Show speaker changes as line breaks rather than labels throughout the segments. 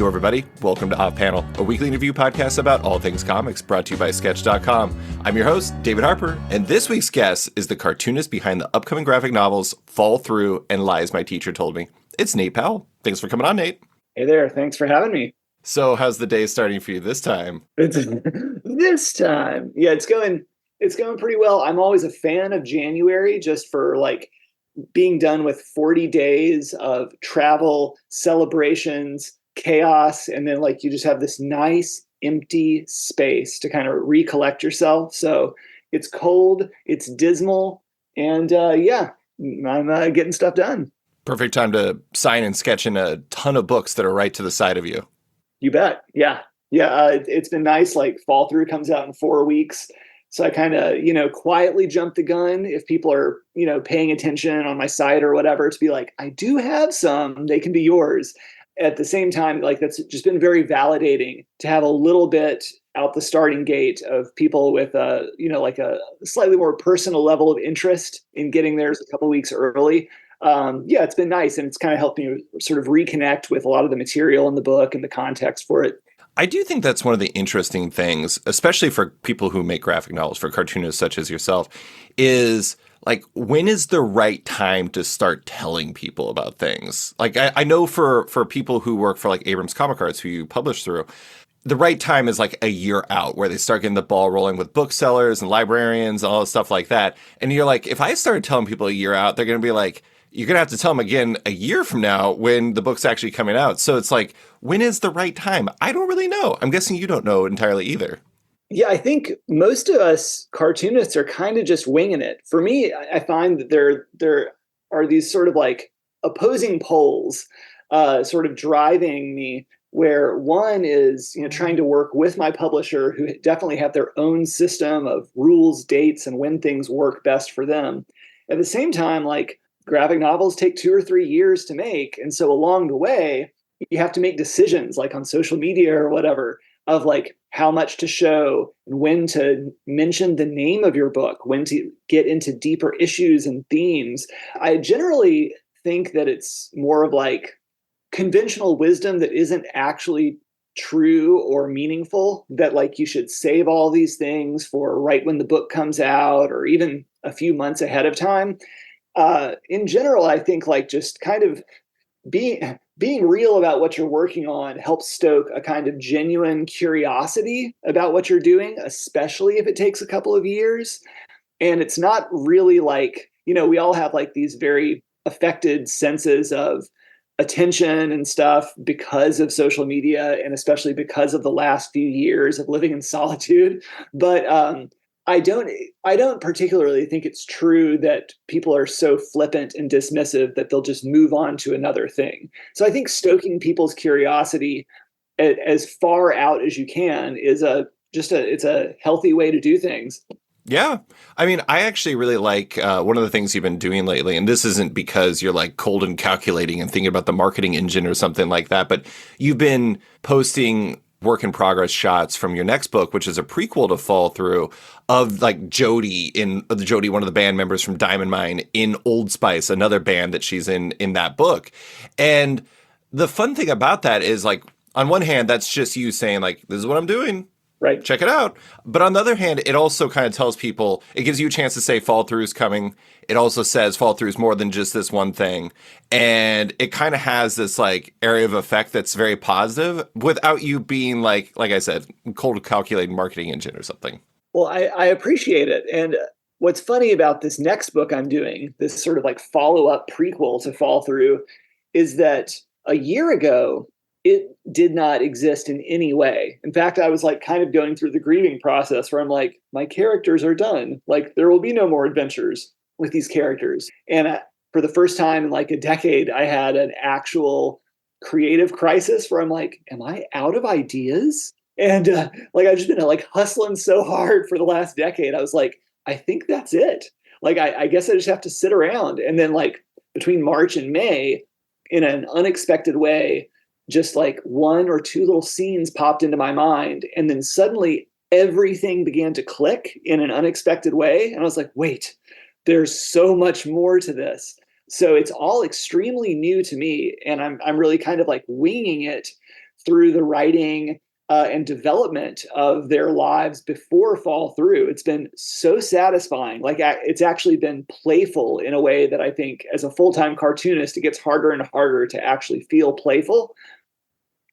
everybody. Welcome to Off Panel, a weekly interview podcast about all things comics, brought to you by Sketch.com. I'm your host, David Harper, and this week's guest is the cartoonist behind the upcoming graphic novels Fall Through and Lies My Teacher Told Me. It's Nate Powell. Thanks for coming on, Nate.
Hey there. Thanks for having me.
So how's the day starting for you this time?
This time. Yeah, it's going pretty well. I'm always a fan of January just for like being done with 40 days of travel, celebrations, chaos, and then like you just have this nice empty space to kind of recollect yourself. So it's cold, it's dismal, and I'm getting stuff done.
Perfect time to sign and sketch in a ton of books that are right to the side of you.
You bet. Yeah. It's been nice. Like Fall Through comes out in 4 weeks. So I kind of, quietly jump the gun if people are, paying attention on my site or whatever, to be like, I do have some, they can be yours. At the same time, like that's just been very validating to have a little bit out the starting gate of people with like a slightly more personal level of interest in getting theirs a couple weeks early. It's been nice, and it's kind of helped me sort of reconnect with a lot of the material in the book and the context for it.
I do think that's one of the interesting things, especially for people who make graphic novels, for cartoonists such as yourself, is like, when is the right time to start telling people about things? Like, I know for people who work for like Abrams Comic Arts, who you publish through, the right time is like a year out, where they start getting the ball rolling with booksellers and librarians and all this stuff like that. And you're like, if I started telling people a year out, they're going to be like, you're going to have to tell them again a year from now when the book's actually coming out. So it's like, when is the right time? I don't really know. I'm guessing you don't know entirely either.
Yeah, I think most of us cartoonists are kind of just winging it. For me, I find that there are these sort of like opposing poles sort of driving me, where one is, trying to work with my publisher, who definitely have their own system of rules, dates, and when things work best for them. At the same time, like, graphic novels take 2 or 3 years to make. And so along the way, you have to make decisions like on social media or whatever of like how much to show, when to mention the name of your book, when to get into deeper issues and themes. I generally think that it's more of like conventional wisdom that isn't actually true or meaningful, that like you should save all these things for right when the book comes out or even a few months ahead of time. In general, I think like just kind of being real about what you're working on helps stoke a kind of genuine curiosity about what you're doing, especially if it takes a couple of years. And it's not really like, we all have like these very affected senses of attention and stuff because of social media, and especially because of the last few years of living in solitude. But I don't particularly think it's true that people are so flippant and dismissive that they'll just move on to another thing. So I think stoking people's curiosity as far out as you can is it's a healthy way to do things.
Yeah. I mean, I actually really like one of the things you've been doing lately, and this isn't because you're like cold and calculating and thinking about the marketing engine or something like that, but you've been posting work in progress shots from your next book, which is a prequel to Fall Through, of like Jody, one of the band members from Diamond Mine, in Old Spice, another band that she's in that book. And the fun thing about that is, like, on one hand, that's just you saying like, this is what I'm doing.
Right.
Check it out. But on the other hand, it also kind of tells people, it gives you a chance to say Fall Through is coming. It also says Fall Through is more than just this one thing. And it kind of has this like area of effect that's very positive without you being like I said, cold calculating marketing engine or something.
Well, I appreciate it. And what's funny about this next book I'm doing, this sort of like follow-up prequel to Fall Through, is that a year ago, it did not exist in any way. In fact, I was like kind of going through the grieving process where I'm like, my characters are done. Like, there will be no more adventures with these characters. And for the first time in like a decade, I had an actual creative crisis where I'm like, am I out of ideas? And like, I've just been like hustling so hard for the last decade. I was like, I think that's it. Like, I guess I just have to sit around. And then like between March and May, in an unexpected way, just like 1 or 2 little scenes popped into my mind. And then suddenly everything began to click in an unexpected way. And I was like, wait, there's so much more to this. So it's all extremely new to me. And I'm really kind of like winging it through the writing and development of their lives before fall through. It's been so satisfying. Like it's actually been playful in a way that I think as a full-time cartoonist, it gets harder and harder to actually feel playful.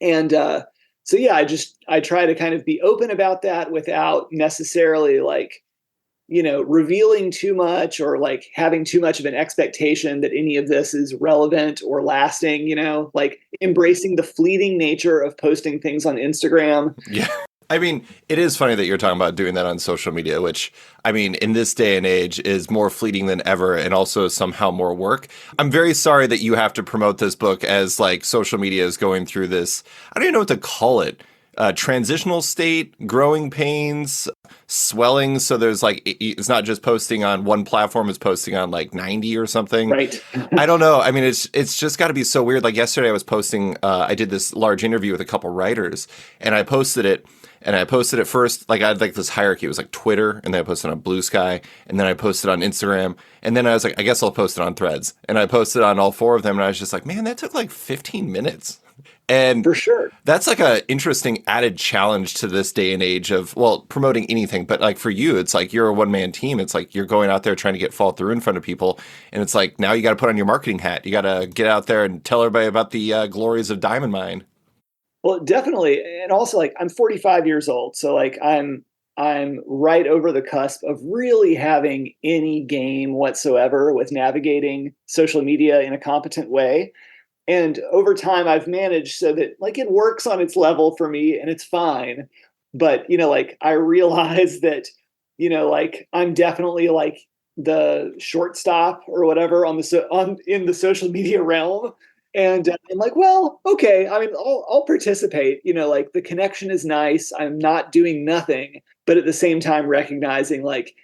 And so, yeah, I try to kind of be open about that without necessarily like, revealing too much or like having too much of an expectation that any of this is relevant or lasting, like embracing the fleeting nature of posting things on Instagram.
Yeah. I mean, it is funny that you're talking about doing that on social media, which, I mean, in this day and age is more fleeting than ever and also somehow more work. I'm very sorry that you have to promote this book as like social media is going through this, I don't even know what to call it. Transitional state, growing pains, swelling. So there's like, it's not just posting on one platform, it's posting on like 90 or something.
Right.
I don't know. I mean, it's just got to be so weird. Like yesterday I was posting, I did this large interview with a couple writers and I posted it. And I posted it first, like I had like this hierarchy. It was like Twitter, and then I posted on Blue Sky, and then I posted on Instagram, and then I was like, I guess I'll post it on Threads. And I posted on all four of them, and I was just like, man, that took like 15 minutes. And
for sure,
that's like a interesting added challenge to this day and age of, well, promoting anything. But like for you, it's like you're a one-man team. It's like you're going out there trying to get fall through in front of people. And it's like now you got to put on your marketing hat. You got to get out there and tell everybody about the glories of Diamond Mine.
Well, definitely. And also like I'm 45 years old. So like I'm right over the cusp of really having any game whatsoever with navigating social media in a competent way. And over time I've managed so that like it works on its level for me and it's fine. But, like I realize that, like I'm definitely like the shortstop or whatever in the social media realm. And I'm like, well, okay. I mean, I'll participate. Like the connection is nice. I'm not doing nothing, but at the same time recognizing like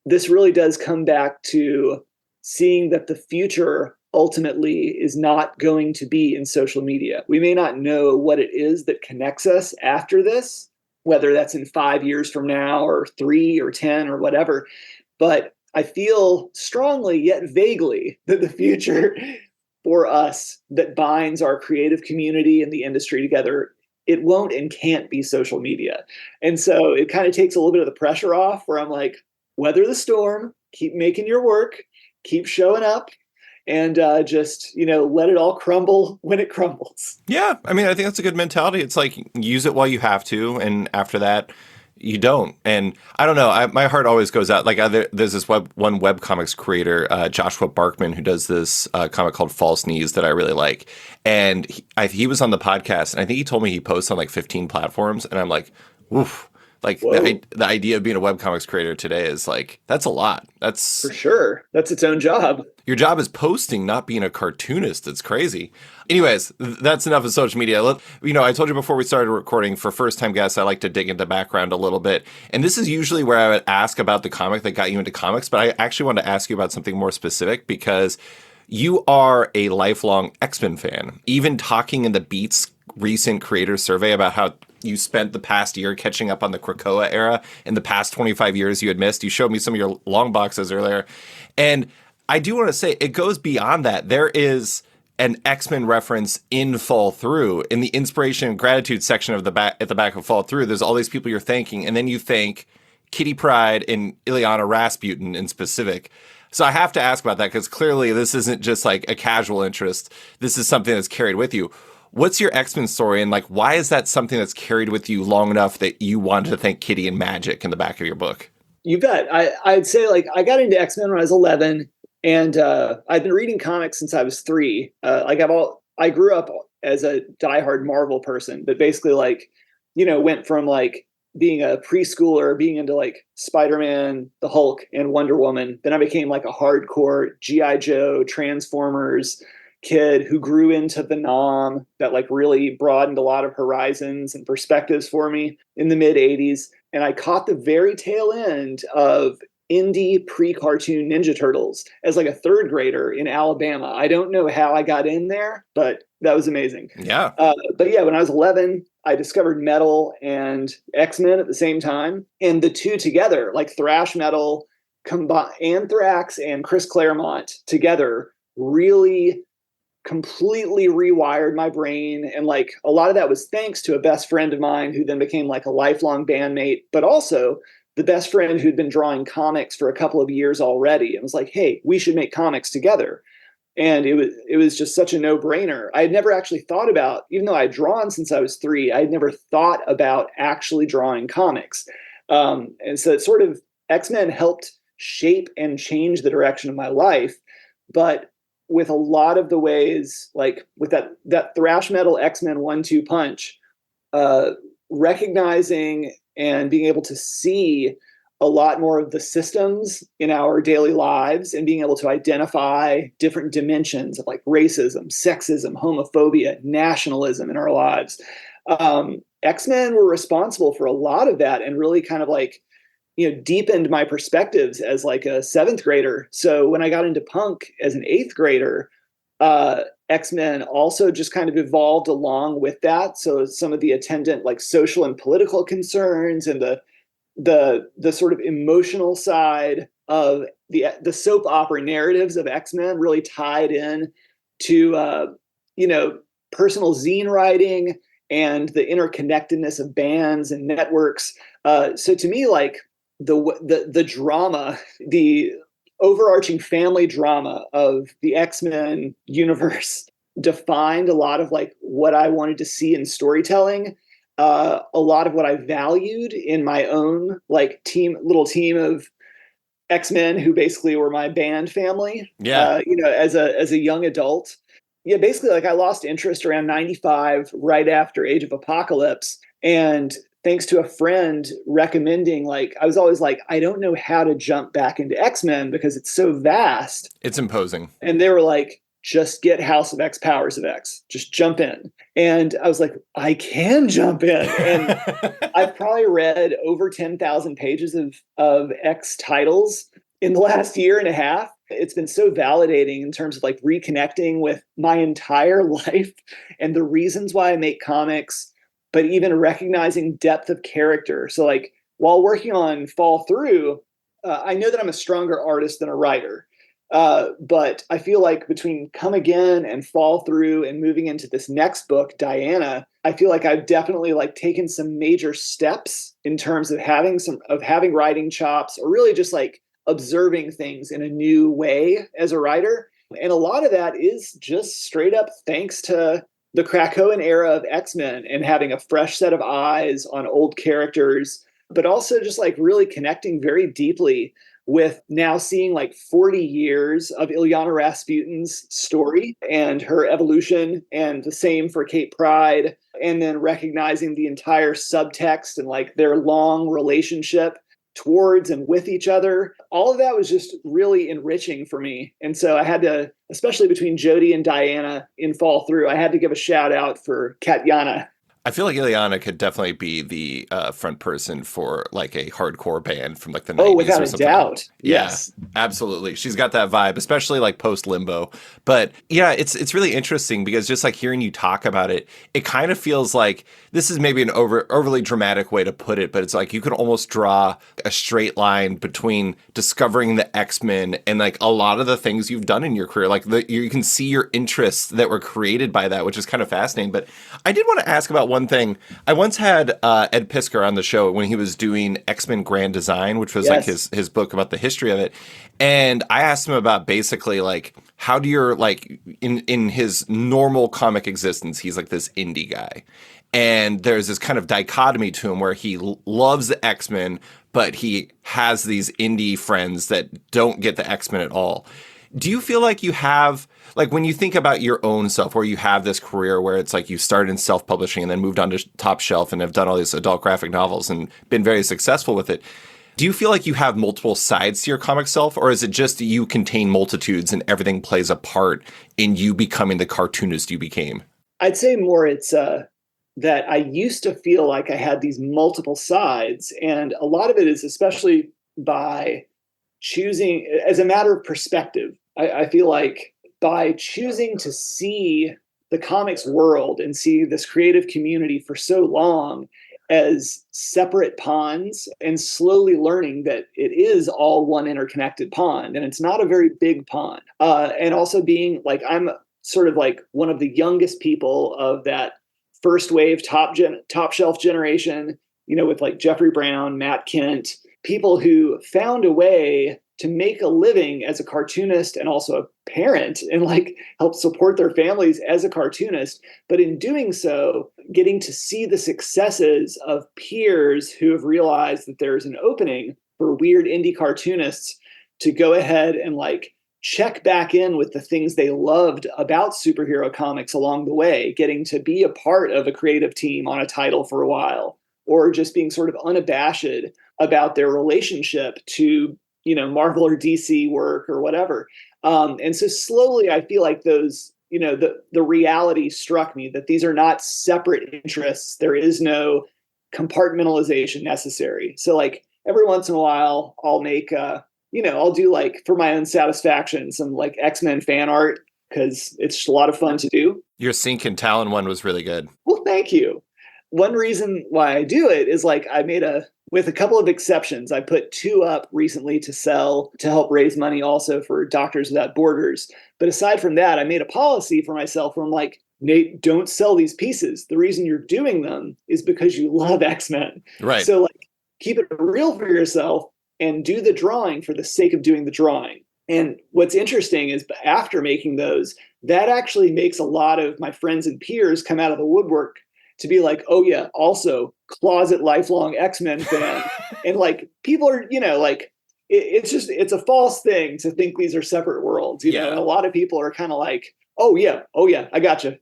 this really does come back to seeing that the future ultimately is not going to be in social media. We may not know what it is that connects us after this, whether that's in 5 years from now or 3 or 10 or whatever. But I feel strongly yet vaguely that the future for us that binds our creative community and the industry together, it won't and can't be social media. And so it kind of takes a little bit of the pressure off where I'm like, weather the storm, keep making your work, keep showing up, and just, let it all crumble when it crumbles.
Yeah. I mean, I think that's a good mentality. It's like use it while you have to. And after that, you don't. And I don't know. My heart always goes out. Like there's this one webcomics creator, Joshua Barkman, who does this comic called False Knees that I really like. And he was on the podcast, and I think he told me he posts on like 15 platforms. And I'm like, woof. Like the idea of being a webcomics creator today is like, that's a lot. That's
for sure. That's its own job.
Your job is posting, not being a cartoonist. It's crazy. Anyways, that's enough of social media. I told you before we started recording, for first-time guests, I like to dig into background a little bit. And this is usually where I would ask about the comic that got you into comics, but I actually want to ask you about something more specific because you are a lifelong X-Men fan. Even talking in the Beats recent creator survey about how you spent the past year catching up on the Krakoa era and the past 25 years you had missed. You showed me some of your long boxes earlier. And I do want to say it goes beyond that. There is an X-Men reference in Fall Through. In the inspiration and gratitude section of at the back of Fall Through, there's all these people you're thanking, and then you thank Kitty Pryde and Ilyana Rasputin in specific. So I have to ask about that because clearly this isn't just like a casual interest. This is something that's carried with you. What's your X-Men story, and like why is that something that's carried with you long enough that you wanted to thank Kitty and Magic in the back of your book?
You bet. I'd say like I got into X-Men when I was 11, and I've been reading comics since I was 3. I grew up as a diehard Marvel person, but basically like, went from like being a preschooler, being into like Spider-Man, the Hulk, and Wonder Woman. Then I became like a hardcore G.I. Joe, Transformers kid who grew into the Nom that like really broadened a lot of horizons and perspectives for me in the mid 80s. And I caught the very tail end of indie pre-cartoon Ninja Turtles as like a 3rd grader in Alabama. I don't know how I got in there, but that was amazing.
Yeah.
But yeah, when I was 11, I discovered metal and X-Men at the same time. And the two together, like thrash metal, Anthrax and Chris Claremont together really completely rewired my brain. And like a lot of that was thanks to a best friend of mine who then became like a lifelong bandmate, but also the best friend who'd been drawing comics for a couple of years already and was like, hey, we should make comics together. And it was just such a no-brainer. I had never actually thought about, even though I'd drawn since I was 3, I had never thought about actually drawing comics. And so it sort of, X-Men helped shape and change the direction of my life. But with a lot of the ways, like with that thrash metal X-Men 1-2 punch, recognizing and being able to see a lot more of the systems in our daily lives and being able to identify different dimensions of like racism, sexism, homophobia, nationalism in our lives. X-Men were responsible for a lot of that and really kind of like, deepened my perspectives as like a 7th grader. So when I got into punk as an 8th grader, X-Men also just kind of evolved along with that. So some of the attendant like social and political concerns and the sort of emotional side of the soap opera narratives of X-Men really tied in to personal zine writing and the interconnectedness of bands and networks. So to me, like the drama, the overarching family drama of the X-Men universe defined a lot of like what I wanted to see in storytelling. A lot of what I valued in my own like little team of X-Men who basically were my band family.
Yeah.
As a young adult. Yeah, basically like I lost interest around 95 right after Age of Apocalypse. And thanks to a friend recommending, like, I was always like, I don't know how to jump back into X-Men because it's so vast.
It's imposing.
And they were like, just get House of X, Powers of X, just jump in. And I was like, I can jump in. And I've probably read over 10,000 pages of X titles in the last year and a half. It's been so validating in terms of like reconnecting with my entire life and the reasons why I make comics, but even recognizing depth of character. So like while working on Fall Through, I know that I'm a stronger artist than a writer. But I feel like between Come Again and Fall Through and moving into this next book, Diana, I feel like I've definitely like taken some major steps in terms of having writing chops, or really just like observing things in a new way as a writer. And a lot of that is just straight up thanks to the Krakoan era of X-Men and having a fresh set of eyes on old characters, but also just like really connecting very deeply with now seeing like 40 years of Ilyana Rasputin's story and her evolution, and the same for Kate Pride, and then recognizing the entire subtext and like their long relationship towards and with each other. All of that was just really enriching for me. And so I had to, especially between Jodie and Diana in Fall Through, I had to give a shout out for Katyana.
I feel like Ileana could definitely be the front person for like a hardcore band from like the 90s.
Oh, without
or
a
something.
doubt.
Yeah,
Yes.
absolutely. She's got that vibe, especially like post Limbo. But yeah, it's really interesting because just like hearing you talk about it, it kind of feels like this is maybe an overly dramatic way to put it, but it's like you could almost draw a straight line between discovering the X-Men and like a lot of the things you've done in your career. Like you can see your interests that were created by that, which is kind of fascinating. But I did want to ask about one thing. I once had Ed Piskor on the show when he was doing X-Men Grand Design, which was like his book about the history of it. And I asked him about basically like, how do your like in his normal comic existence, he's like this indie guy. And there's this kind of dichotomy to him where he loves the X-Men, but he has these indie friends that don't get the X-Men at all. Do you feel like you have, like when you think about your own self, where you have this career where it's like you started in self-publishing and then moved on to Top Shelf and have done all these adult graphic novels and been very successful with it, do you feel like you have multiple sides to your comic self, or is it just you contain multitudes and everything plays a part in you becoming the cartoonist you became?
I'd say more it's that I used to feel like I had these multiple sides, and a lot of it is especially by choosing as a matter of perspective. I feel like by choosing to see the comics world and see this creative community for so long as separate ponds, and slowly learning that it is all one interconnected pond and it's not a very big pond. And also being like, sort of like one of the youngest people of that first wave top shelf generation, with like Jeffrey Brown, Matt Kent, people who found a way to make a living as a cartoonist and also a parent and like help support their families as a cartoonist. But in doing so, getting to see the successes of peers who have realized that there's an opening for weird indie cartoonists to go ahead and like check back in with the things they loved about superhero comics along the way, getting to be a part of a creative team on a title for a while, or just being sort of unabashed about their relationship to, Marvel or DC work or whatever. And so slowly I feel like those, the reality struck me that these are not separate interests. There is no compartmentalization necessary. So like every once in a while I'll make, I'll do like for my own satisfaction, some like X-Men fan art because it's just a lot of fun to do.
Your Sink and Talon one was really good.
Well, thank you. One reason why I do it is like I made with a couple of exceptions, I put 2 up recently to sell to help raise money also for Doctors Without Borders. But aside from that, I made a policy for myself where I'm like, Nate, don't sell these pieces. The reason you're doing them is because you love X-Men.
Right.
So like keep it real for yourself and do the drawing for the sake of doing the drawing. And what's interesting is after making those, that actually makes a lot of my friends and peers come out of the woodwork to be like, oh yeah, also closet lifelong X-Men fan. And like people are, like it's a false thing to think these are separate worlds. And a lot of people are kind of like, oh yeah, I gotcha.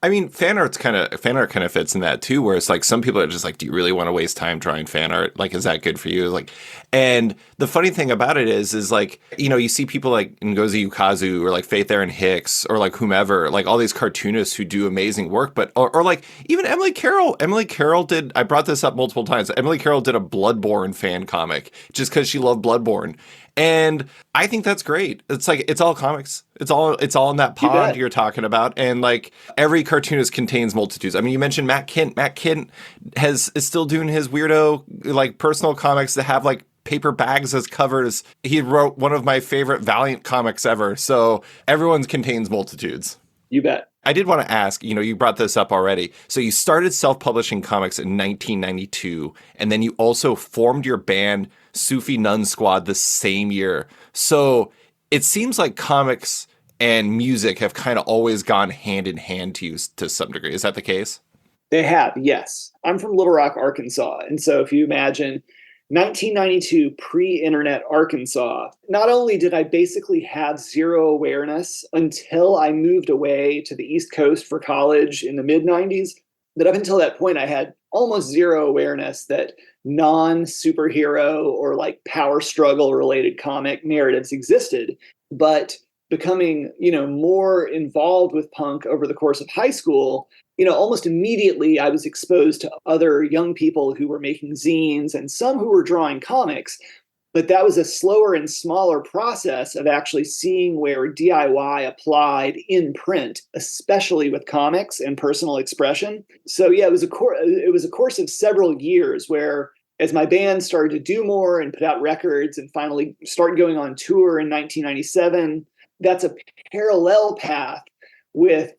I mean, fan art kind of fits in that too, where it's like some people are just like, do you really want to waste time drawing fan art? Like, is that good for you? Like, and the funny thing about it is like, you see people like Ngozi Ukazu or like Faith Erin Hicks or like whomever, like all these cartoonists who do amazing work, but, or like even Emily Carroll. Emily Carroll did, I brought this up multiple times. Emily Carroll did a Bloodborne fan comic just because she loved Bloodborne. And I think that's great. It's like, it's all comics. It's all in that pond you're talking about. And like every cartoonist contains multitudes. I mean, you mentioned Matt Kent. Matt Kent is still doing his weirdo, like personal comics that have like paper bags as covers. He wrote one of my favorite Valiant comics ever. So everyone contains multitudes.
You bet.
I did want to ask, you brought this up already. So you started self-publishing comics in 1992, and then you also formed your band Sufi Nun Squad the same year. So it seems like comics and music have kind of always gone hand in hand to you to some degree. Is that the case?
They have, yes. I'm from Little Rock, Arkansas. And so if you imagine 1992 pre-internet Arkansas, not only did I basically have zero awareness until I moved away to the East Coast for college in the mid-90s, but up until that point, I had almost zero awareness that non-superhero or like power struggle related comic narratives existed. But becoming, more involved with punk over the course of high school, almost immediately I was exposed to other young people who were making zines and some who were drawing comics. But that was a slower and smaller process of actually seeing where DIY applied in print, especially with comics and personal expression. So yeah, it was a course of several years where as my band started to do more and put out records and finally started going on tour in 1997, that's a parallel path with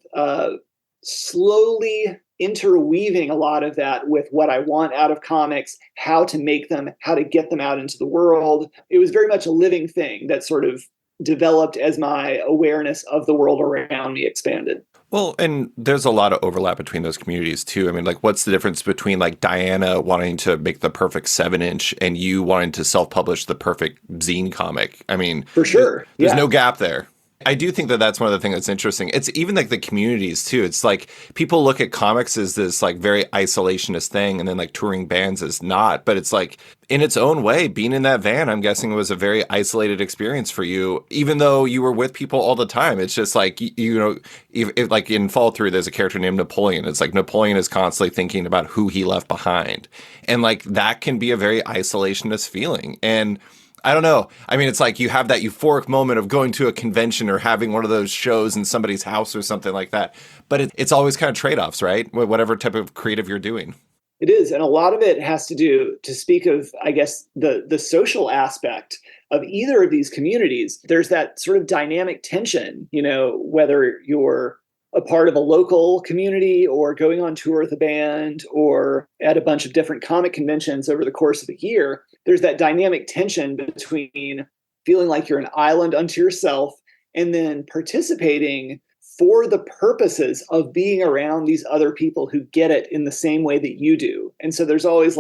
slowly interweaving a lot of that with what I want out of comics, how to make them, how to get them out into the world. It was very much a living thing that sort of developed as my awareness of the world around me expanded.
Well, and there's a lot of overlap between those communities too. I mean, like, what's the difference between like Diana wanting to make the perfect 7-inch and you wanting to self-publish the perfect zine comic? I mean,
for sure,
there's no gap there. I do think that that's one of the things that's interesting. It's even like the communities too. It's like people look at comics as this like very isolationist thing, and then like touring bands is not. But it's like in its own way, being in that van, I'm guessing was a very isolated experience for you, even though you were with people all the time. It's just like, if like in Fall Through, there's a character named Napoleon. It's like Napoleon is constantly thinking about who he left behind. And like that can be a very isolationist feeling. And I don't know. I mean, it's like you have that euphoric moment of going to a convention or having one of those shows in somebody's house or something like that. But it's always kind of trade-offs, right? Whatever type of creative you're doing.
It is. And a lot of it has to do, to speak of, I guess, the social aspect. of either of these communities, there's that sort of dynamic tension, whether you're a part of a local community or going on tour with a band or at a bunch of different comic conventions over the course of a year. There's that dynamic tension between feeling like you're an island unto yourself and then participating for the purposes of being around these other people who get it in the same way that you do. And so there's always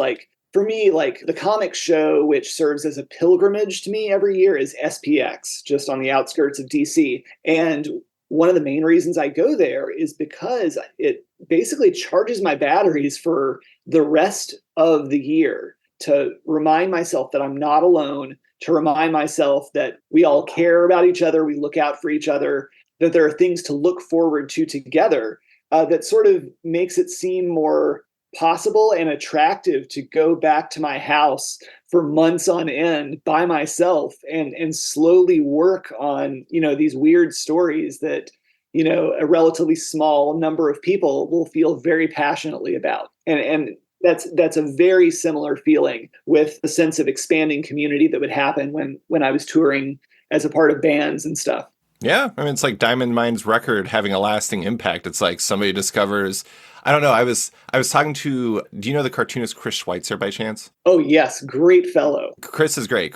for me, the comic show, which serves as a pilgrimage to me every year, is SPX, just on the outskirts of DC. And one of the main reasons I go there is because it basically charges my batteries for the rest of the year, to remind myself that I'm not alone, to remind myself that we all care about each other, we look out for each other, that there are things to look forward to together, that sort of makes it seem more possible and attractive to go back to my house for months on end by myself and slowly work on, these weird stories that, a relatively small number of people will feel very passionately about. And that's a very similar feeling with the sense of expanding community that would happen when I was touring as a part of bands and stuff.
Yeah, I mean, it's like Diamond Mine's record having a lasting impact. It's like somebody discovers, I don't know, I was talking to, do you know the cartoonist Chris Schweitzer by chance?
Oh, yes. Great fellow.
Chris is great.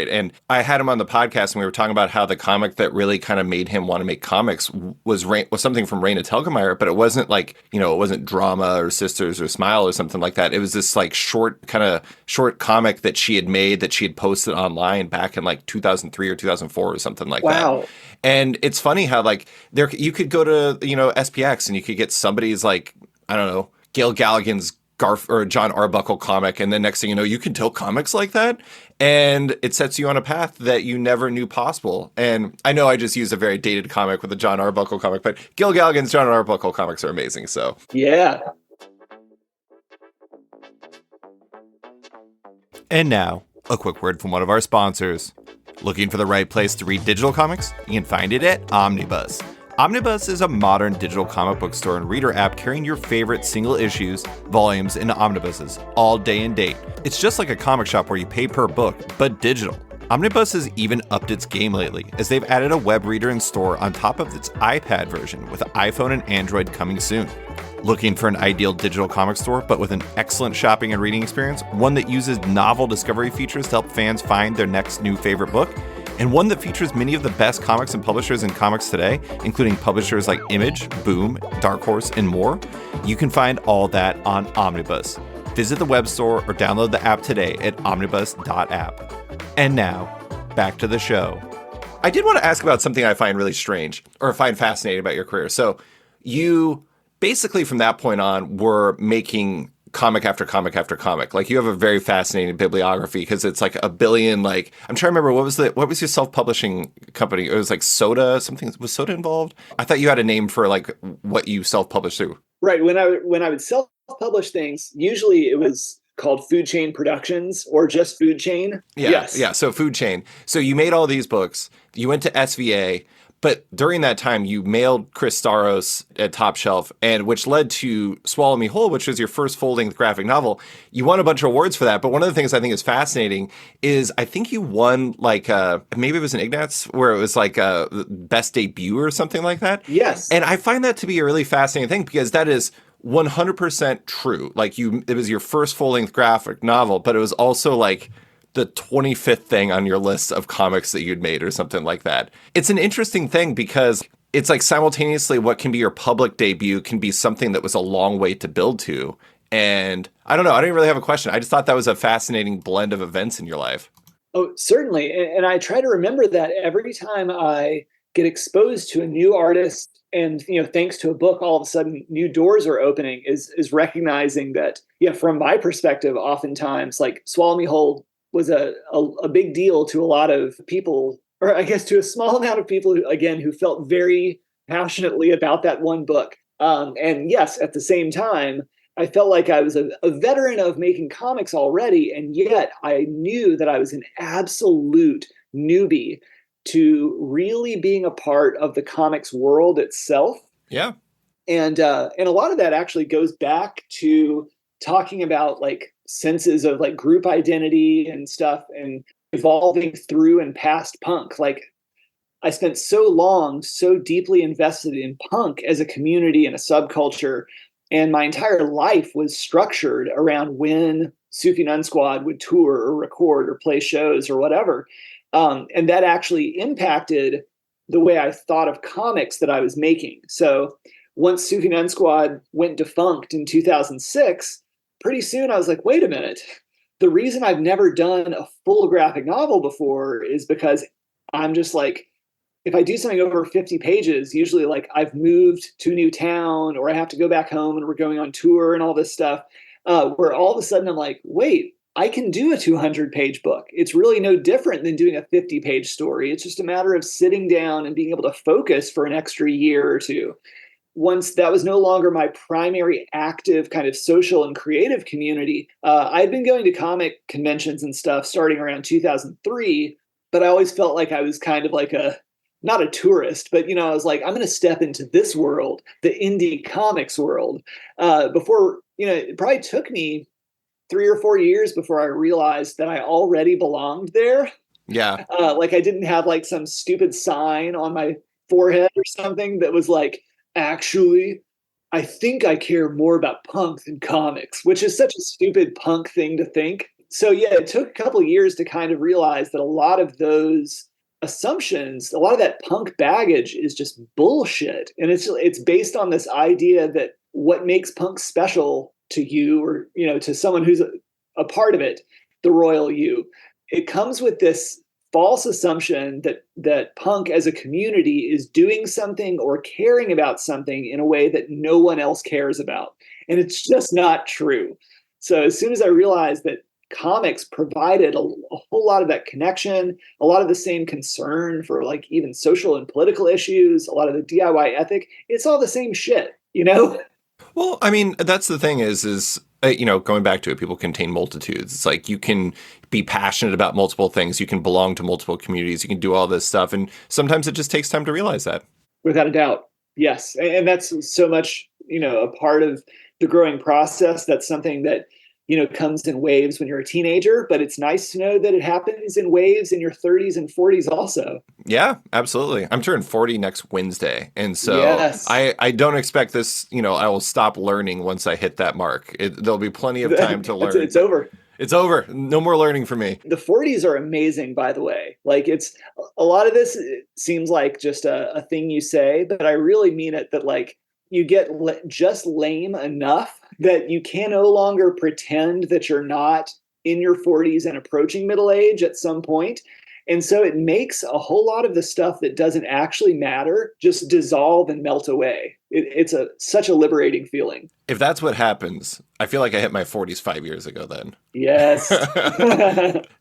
And I had him on the podcast and we were talking about how the comic that really kind of made him want to make comics was something from Raina Telgemeier, but it wasn't it wasn't Drama or Sisters or Smile or something like that. It was this short comic that she had made that she had posted online back in 2003 or 2004 or something like that.
Wow.
And it's funny how there you could go to SPX and you could get somebody's I don't know, Gail Galligan's or John Arbuckle comic, and then next thing you know, you can tell comics like that, and it sets you on a path that you never knew possible. And I know I just used a very dated comic with a John Arbuckle comic, but Gail Galligan's John Arbuckle comics are amazing. So
yeah.
And now, a quick word from one of our sponsors. Looking for the right place to read digital comics? You can find it at Omnibus. Omnibus is a modern digital comic book store and reader app carrying your favorite single issues, volumes, and omnibuses, all day and date. It's just like a comic shop where you pay per book, but digital. Omnibus has even upped its game lately, as they've added a web reader in store on top of its iPad version, with iPhone and Android coming soon. Looking for an ideal digital comic store, but with an excellent shopping and reading experience? One that uses novel discovery features to help fans find their next new favorite book? And one that features many of the best comics and publishers in comics today, including publishers like Image, Boom, Dark Horse, and more? You can find all that on Omnibus. Visit the web store or download the app today at omnibus.app. And now, back to the show. I did want to ask about something I find really strange, or find fascinating about your career. So you basically from that point on were making comic after comic after comic. You have a very fascinating bibliography because it's a billion, I'm trying to remember what was your self-publishing company? It was Soda, something. Was Soda involved? I thought you had a name for what you self-published through.
Right. When I would self-publish things, usually it was called Food Chain Productions or just Food Chain.
Yeah, yes. Yeah. So Food Chain. So you made all these books. You went to SVA. But during that time, you mailed Chris Staros at Top Shelf, and which led to Swallow Me Whole, which was your first full-length graphic novel. You won a bunch of awards for that. But one of the things I think is fascinating is I think you won maybe it was an Ignatz where it was best debut or something like that.
Yes.
And I find that to be a really fascinating thing because that is 100% true. It was your first full-length graphic novel, but it was also the 25th thing on your list of comics that you'd made or something like that. It's an interesting thing because it's simultaneously what can be your public debut can be something that was a long way to build to. And I don't know, I didn't really have a question. I just thought that was a fascinating blend of events in your life.
Oh, certainly. And I try to remember that every time I get exposed to a new artist and, thanks to a book, all of a sudden new doors are opening is recognizing that, from my perspective, oftentimes Swallow Me Whole was a big deal to a lot of people, or I guess to a small amount of people who felt very passionately about that one book. And yes, at the same time, I felt like I was a veteran of making comics already, and yet I knew that I was an absolute newbie to really being a part of the comics world itself.
Yeah.
And a lot of that actually goes back to talking about senses of group identity and stuff. And evolving through and past punk. Like, I spent so long, so deeply invested in punk as a community and a subculture. And my entire life was structured around when Sufi Nun Squad would tour or record or play shows or whatever. And that actually impacted the way I thought of comics that I was making. So once Sufi Nun Squad went defunct in 2006, pretty soon I was like, wait a minute. The reason I've never done a full graphic novel before is because I'm just like, if I do something over 50 pages, usually like I've moved to a new town or I have to go back home and we're going on tour and all this stuff, where all of a sudden I'm like, wait, I can do a 200-page book. It's really no different than doing a 50-page story. It's just a matter of sitting down and being able to focus for an extra year or two. Once that was no longer my primary active kind of social and creative community, I'd been going to comic conventions and stuff starting around 2003, but I always felt like I was kind of like not a tourist, but, I was like, I'm going to step into this world, the indie comics world, before, it probably took me 3 or 4 years before I realized that I already belonged there.
Yeah.
Like I didn't have like some stupid sign on my forehead or something that was like, actually, I think I care more about punk than comics, which is such a stupid punk thing to think. So yeah, it took a couple of years to kind of realize that a lot of those assumptions, a lot of that punk baggage is just bullshit. And it's based on this idea that what makes punk special to you or, to someone who's a part of it, the royal you, it comes with this false assumption that punk as a community is doing something or caring about something in a way that no one else cares about. And it's just not true. So as soon as I realized that comics provided a whole lot of that connection, a lot of the same concern for like even social and political issues, a lot of the DIY ethic, it's all the same shit.
Well, I mean, that's the thing is going back to it, people contain multitudes. It's like you can be passionate about multiple things. You can belong to multiple communities. You can do all this stuff. And sometimes it just takes time to realize that.
Without a doubt. Yes. And that's so much, a part of the growing process. That's something that, comes in waves when you're a teenager, but it's nice to know that it happens in waves in your 30s and 40s also.
Yeah, absolutely. I'm turning 40 next Wednesday. And so
yes.
I don't expect this, I will stop learning once I hit that mark. There'll be plenty of time to learn.
It's over.
It's over. No more learning for me.
The 40s are amazing, by the way. Like it's a lot of this seems like just a thing you say, but I really mean it that like you get just lame enough that you can no longer pretend that you're not in your 40s and approaching middle age at some point. And so it makes a whole lot of the stuff that doesn't actually matter just dissolve and melt away. It's such a liberating feeling.
If that's what happens, I feel like I hit my 40s 5 years ago then.
Yes.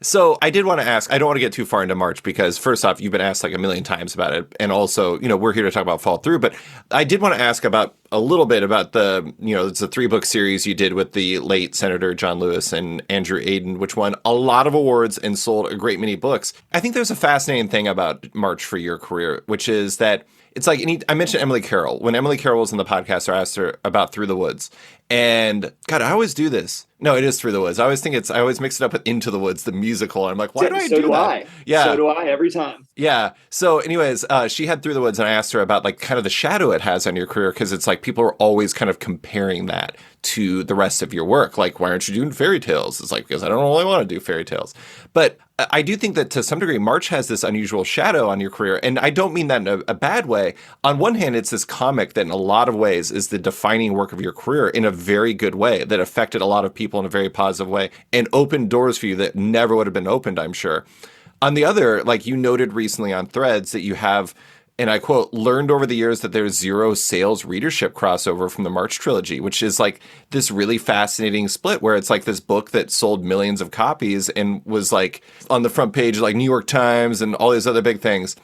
So I did want to ask, I don't want to get too far into March because first off, you've been asked like a million times about it. And also, we're here to talk about Fall Through. But I did want to ask about a little bit about it's a 3-book series you did with the late Senator John Lewis and Andrew Aiden, which won a lot of awards and sold a great many books. I think there's a fascinating thing about March for your career, which is that it's like, I mentioned Emily Carroll. When Emily Carroll was in the podcast, I asked her about Through the Woods. And God, I always do this. No, it is Through the Woods. I always mix it up with Into the Woods, the musical. And I'm like, why do I do that?
Yeah. So do I every time.
Yeah. So anyways, she had Through the Woods and I asked her about like kind of the shadow it has on your career. Cause it's like people are always kind of comparing that to the rest of your work. Like, why aren't you doing fairy tales? It's like, because I don't really want to do fairy tales. But I do think that to some degree, March has this unusual shadow on your career. And I don't mean that in a bad way. On one hand, it's this comic that in a lot of ways is the defining work of your career in a very good way that affected a lot of people in a very positive way and opened doors for you that never would have been opened, I'm sure. On the other, like you noted recently on Threads that you have, and I quote, learned over the years that there's zero sales readership crossover from the March trilogy, which is like this really fascinating split where it's like this book that sold millions of copies and was like on the front page, like New York Times and all these other big things.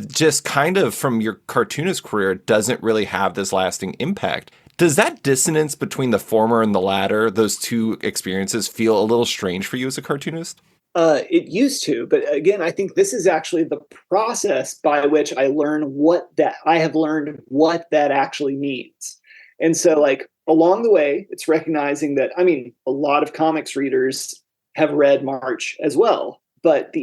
Just kind of from your cartoonist career doesn't really have this lasting impact. Does that dissonance between the former and the latter, those two experiences, feel a little strange for you as a cartoonist?
It used to, but again, I think this is actually the process by which I learn what that actually means. And so like along the way, it's recognizing that, a lot of comics readers have read March as well, but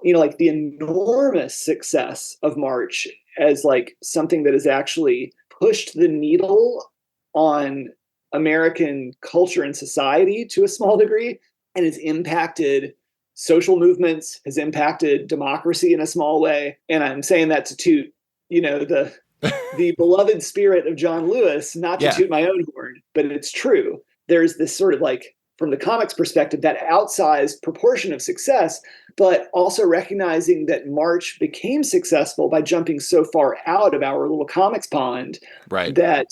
like the enormous success of March as like something that has actually pushed the needle on American culture and society to a small degree, and has impacted social movements, has impacted democracy in a small way. And I'm saying that to toot, the beloved spirit of John Lewis, not to
Yeah.
toot my own horn, but it's true. There's this sort of like, from the comics perspective, that outsized proportion of success, but also recognizing that March became successful by jumping so far out of our little comics pond
Right.
that,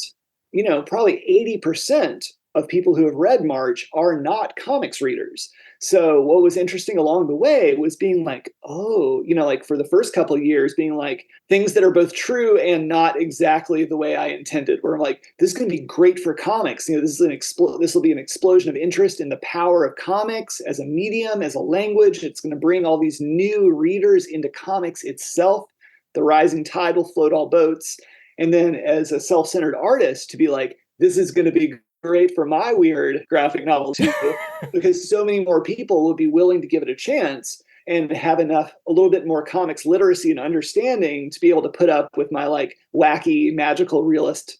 probably 80% of people who have read March are not comics readers. So what was interesting along the way was being like, oh, like for the first couple of years, being like things that are both true and not exactly the way I intended. Where I'm like, this is going to be great for comics. This will be an explosion of interest in the power of comics as a medium, as a language. It's going to bring all these new readers into comics itself. The rising tide will float all boats. And then as a self-centered artist, to be like, this is going to be great for my weird graphic novel too, because so many more people will be willing to give it a chance and have a little bit more comics literacy and understanding to be able to put up with my like wacky magical realist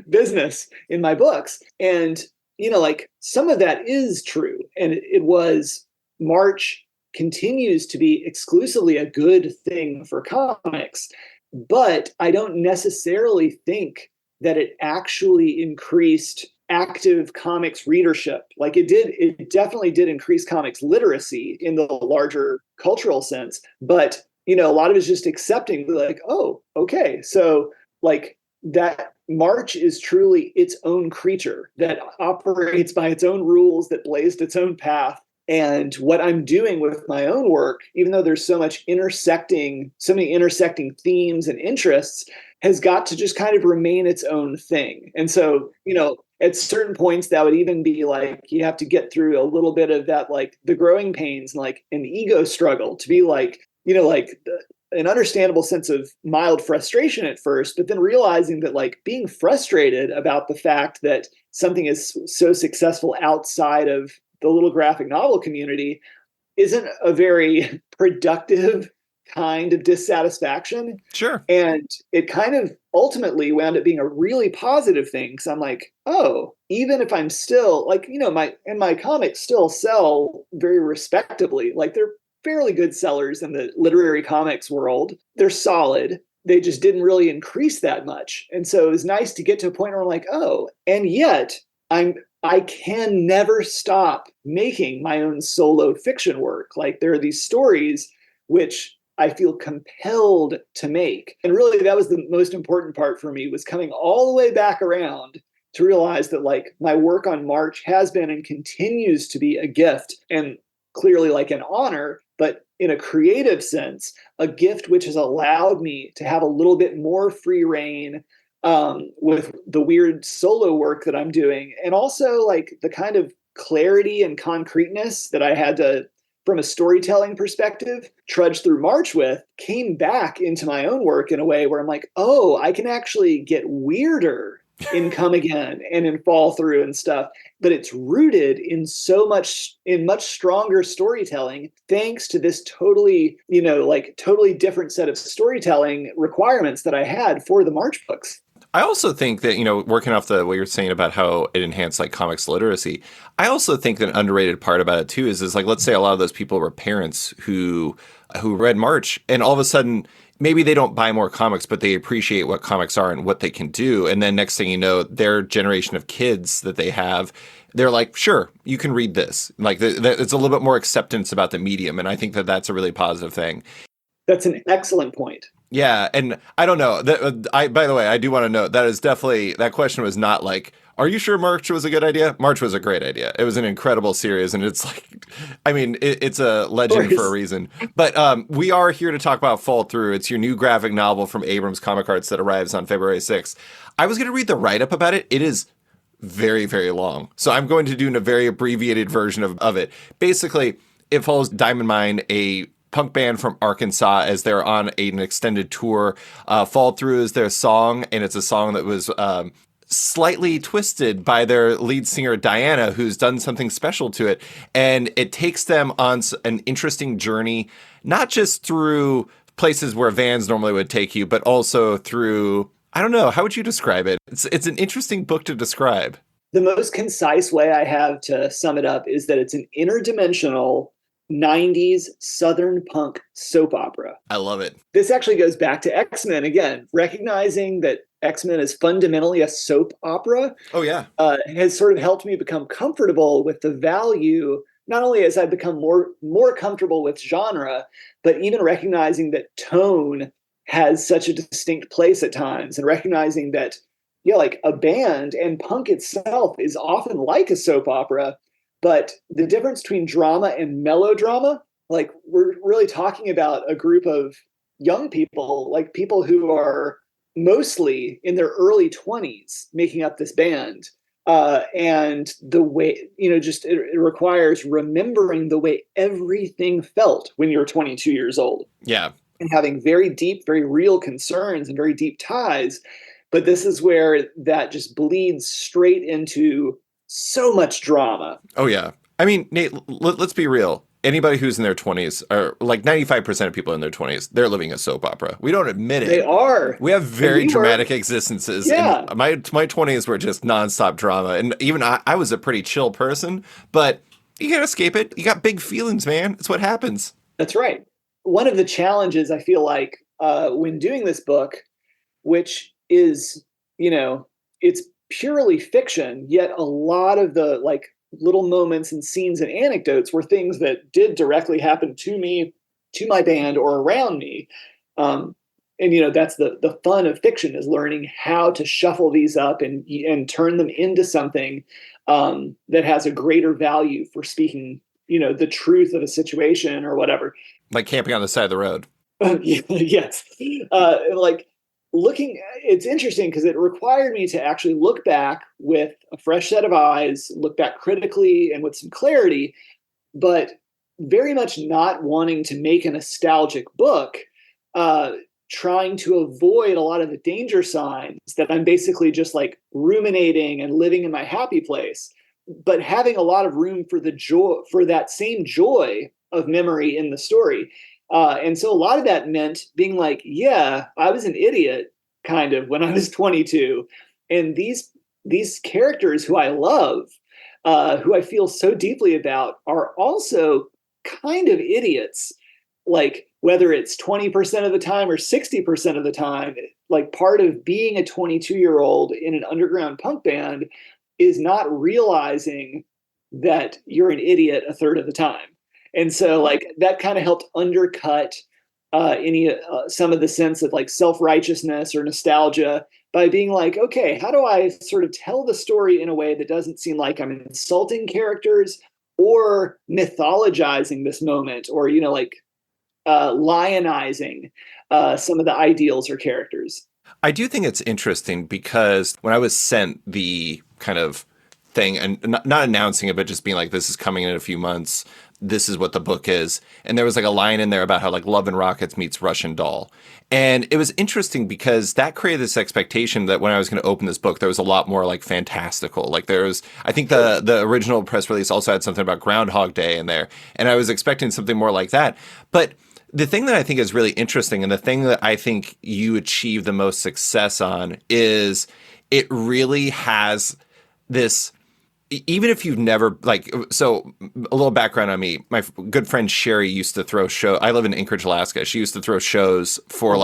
business in my books. And like some of that is true, and it was. March continues to be exclusively a good thing for comics, but I don't necessarily think that it actually increased active comics readership. Like it definitely did increase comics literacy in the larger cultural sense. But, a lot of it is just accepting like, oh, okay. So like that March is truly its own creature that operates by its own rules, that blazed its own path. And what I'm doing with my own work, even though there's so many intersecting themes and interests, has got to just kind of remain its own thing. And so, at certain points that would even be like, you have to get through a little bit of that, like the growing pains and like an ego struggle to be like, an understandable sense of mild frustration at first, but then realizing that like being frustrated about the fact that something is so successful outside of the little graphic novel community isn't a very productive kind of dissatisfaction.
Sure.
And it kind of ultimately wound up being a really positive thing. Cause I'm like, oh, even if I'm still like, my comics still sell very respectably. Like they're fairly good sellers in the literary comics world. They're solid. They just didn't really increase that much. And so it was nice to get to a point where I'm like, oh, and yet I can never stop making my own solo fiction work. Like there are these stories which I feel compelled to make. And really that was the most important part for me, was coming all the way back around to realize that like my work on March has been and continues to be a gift, and clearly like an honor, but in a creative sense, a gift which has allowed me to have a little bit more free reign with the weird solo work that I'm doing. And also like the kind of clarity and concreteness that I had to, from a storytelling perspective, trudge through March with, came back into my own work in a way where I'm like, oh, I can actually get weirder in Come Again and in Fall Through and stuff. But it's rooted in much stronger storytelling, thanks to this totally different set of storytelling requirements that I had for the March books.
I also think that, working off what you're saying about how it enhanced like comics literacy, I also think that an underrated part about it too is like, let's say a lot of those people were parents who read March, and all of a sudden maybe they don't buy more comics, but they appreciate what comics are and what they can do. And then next thing you know, their generation of kids that they have, they're like, sure, you can read this. Like it's a little bit more acceptance about the medium. And I think that that's a really positive thing.
That's an excellent point.
Yeah, and I don't know. By the way, I do want to note that is definitely, that question was not like, are you sure March was a good idea? March was a great idea. It was an incredible series, and it's like, I mean, it's a legend for a reason. But we are here to talk about Fall Through. It's your new graphic novel from Abrams Comic Arts that arrives on February 6th. I was going to read the write-up about it. It is very, very long. So I'm going to do a very abbreviated version of it. Basically, it follows Diamond Mine, a punk band from Arkansas, as they're on an extended tour. Fall Through is their song, and it's a song that was slightly twisted by their lead singer Diana, who's done something special to it, and it takes them on an interesting journey, not just through places where vans normally would take you, but also through, I don't know, how would you describe it? It's an interesting book to describe.
The most concise way I have to sum it up is that it's an interdimensional 90s Southern punk soap opera.
I love it.
This actually goes back to X-Men again, recognizing that X-Men is fundamentally a soap opera.
Oh, yeah.
Has sort of helped me become comfortable with the value, not only as I become more comfortable with genre, but even recognizing that tone has such a distinct place at times, and recognizing that, yeah, like a band and punk itself is often like a soap opera, but the difference between drama and melodrama, like we're really talking about a group of young people, like people who are mostly in their early 20s making up this band. And the way, just it requires remembering the way everything felt when you're 22 years old.
Yeah.
And having very deep, very real concerns and very deep ties. But this is where that just bleeds straight into so much drama.
Oh, yeah. I mean, Nate, let's be real. Anybody who's in their 20s, or like 95% of people in their 20s, they're living a soap opera. We don't admit it.
They are.
We have very dramatic existences.
Yeah.
And my 20s were just nonstop drama. And even I was a pretty chill person, but you can't escape it. You got big feelings, man. It's what happens.
That's right. One of the challenges I feel like when doing this book, which is, it's purely fiction, yet a lot of the like little moments and scenes and anecdotes were things that did directly happen to me, to my band, or around me. And that's the fun of fiction, is learning how to shuffle these up and turn them into something that has a greater value for speaking, the truth of a situation or whatever.
Like camping on the side of the road.
Yes. It's interesting because it required me to actually look back with a fresh set of eyes, look back critically and with some clarity, but very much not wanting to make a nostalgic book, trying to avoid a lot of the danger signs that I'm basically just like ruminating and living in my happy place, but having a lot of room for the joy, for that same joy of memory in the story. And so a lot of that meant being like, yeah, I was an idiot kind of when I was 22. And these characters who I love, who I feel so deeply about, are also kind of idiots. Like whether it's 20% of the time or 60% of the time, like part of being a 22-year-old in an underground punk band is not realizing that you're an idiot a third of the time. And so like that kind of helped undercut some of the sense of like self-righteousness or nostalgia by being like, okay, how do I sort of tell the story in a way that doesn't seem like I'm insulting characters or mythologizing this moment, or, lionizing some of the ideals or characters.
I do think it's interesting because when I was sent the kind of thing, and not announcing it, but just being like, this is coming in a few months, this is what the book is. And there was like a line in there about how like Love and Rockets meets Russian Doll. And it was interesting because that created this expectation that when I was going to open this book, there was a lot more like fantastical. Like there was, I think the original press release also had something about Groundhog Day in there. And I was expecting something more like that. But the thing that I think is really interesting, and the thing that I think you achieve the most success on, is it really has this, even if you've never, like, so a little background on me. My good friend Sherry used to throw I live in Anchorage, Alaska. She used to throw shows for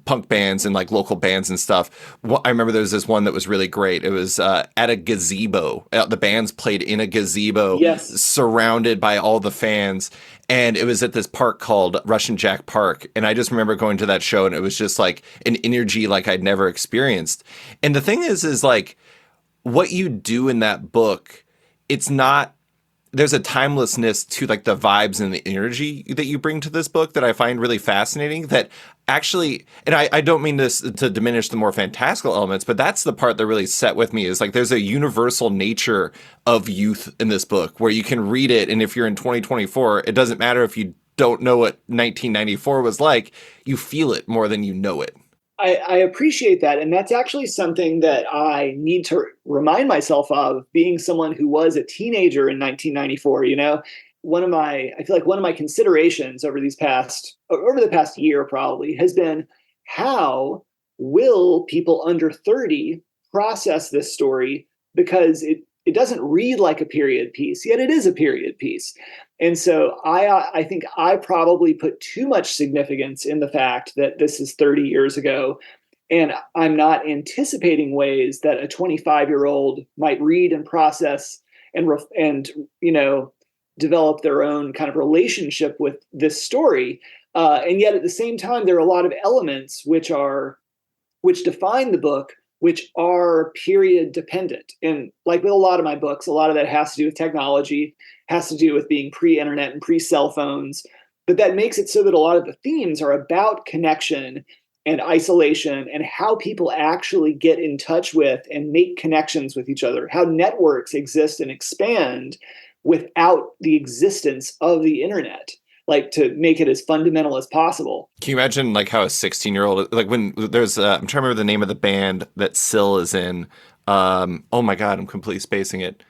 punk bands and like local bands and stuff. I remember there was this one that was really great. It was at a gazebo. The bands played in a gazebo,
yes,
surrounded by all the fans. And it was at this park called Russian Jack Park. And I just remember going to that show, and it was just like an energy like I'd never experienced. And the thing is like, what you do in that book, it's not, there's a timelessness to like the vibes and the energy that you bring to this book that I find really fascinating, that actually, and I don't mean this to diminish the more fantastical elements, but that's the part that really set with me, is like there's a universal nature of youth in this book where you can read it. And if you're in 2024, it doesn't matter if you don't know what 1994 was like, you feel it more than you know it.
I appreciate that. And that's actually something that I need to remind myself of, being someone who was a teenager in 1994. I feel like one of my considerations over the past year probably has been, how will people under 30 process this story? Because it doesn't read like a period piece, yet it is a period piece. And so I think I probably put too much significance in the fact that this is 30 years ago. And I'm not anticipating ways that a 25-year-old might read and process and develop their own kind of relationship with this story. And yet at the same time, there are a lot of elements which define the book, which are period dependent. And like with a lot of my books, a lot of that has to do with technology, has to do with being pre-internet and pre-cell phones. But that makes it so that a lot of the themes are about connection and isolation, and how people actually get in touch with and make connections with each other, how networks exist and expand without the existence of the internet, like to make it as fundamental as possible.
Can you imagine like how a 16-year-old, like when there's, I'm trying to remember the name of the band that Syl is in. Oh my God, I'm completely spacing it.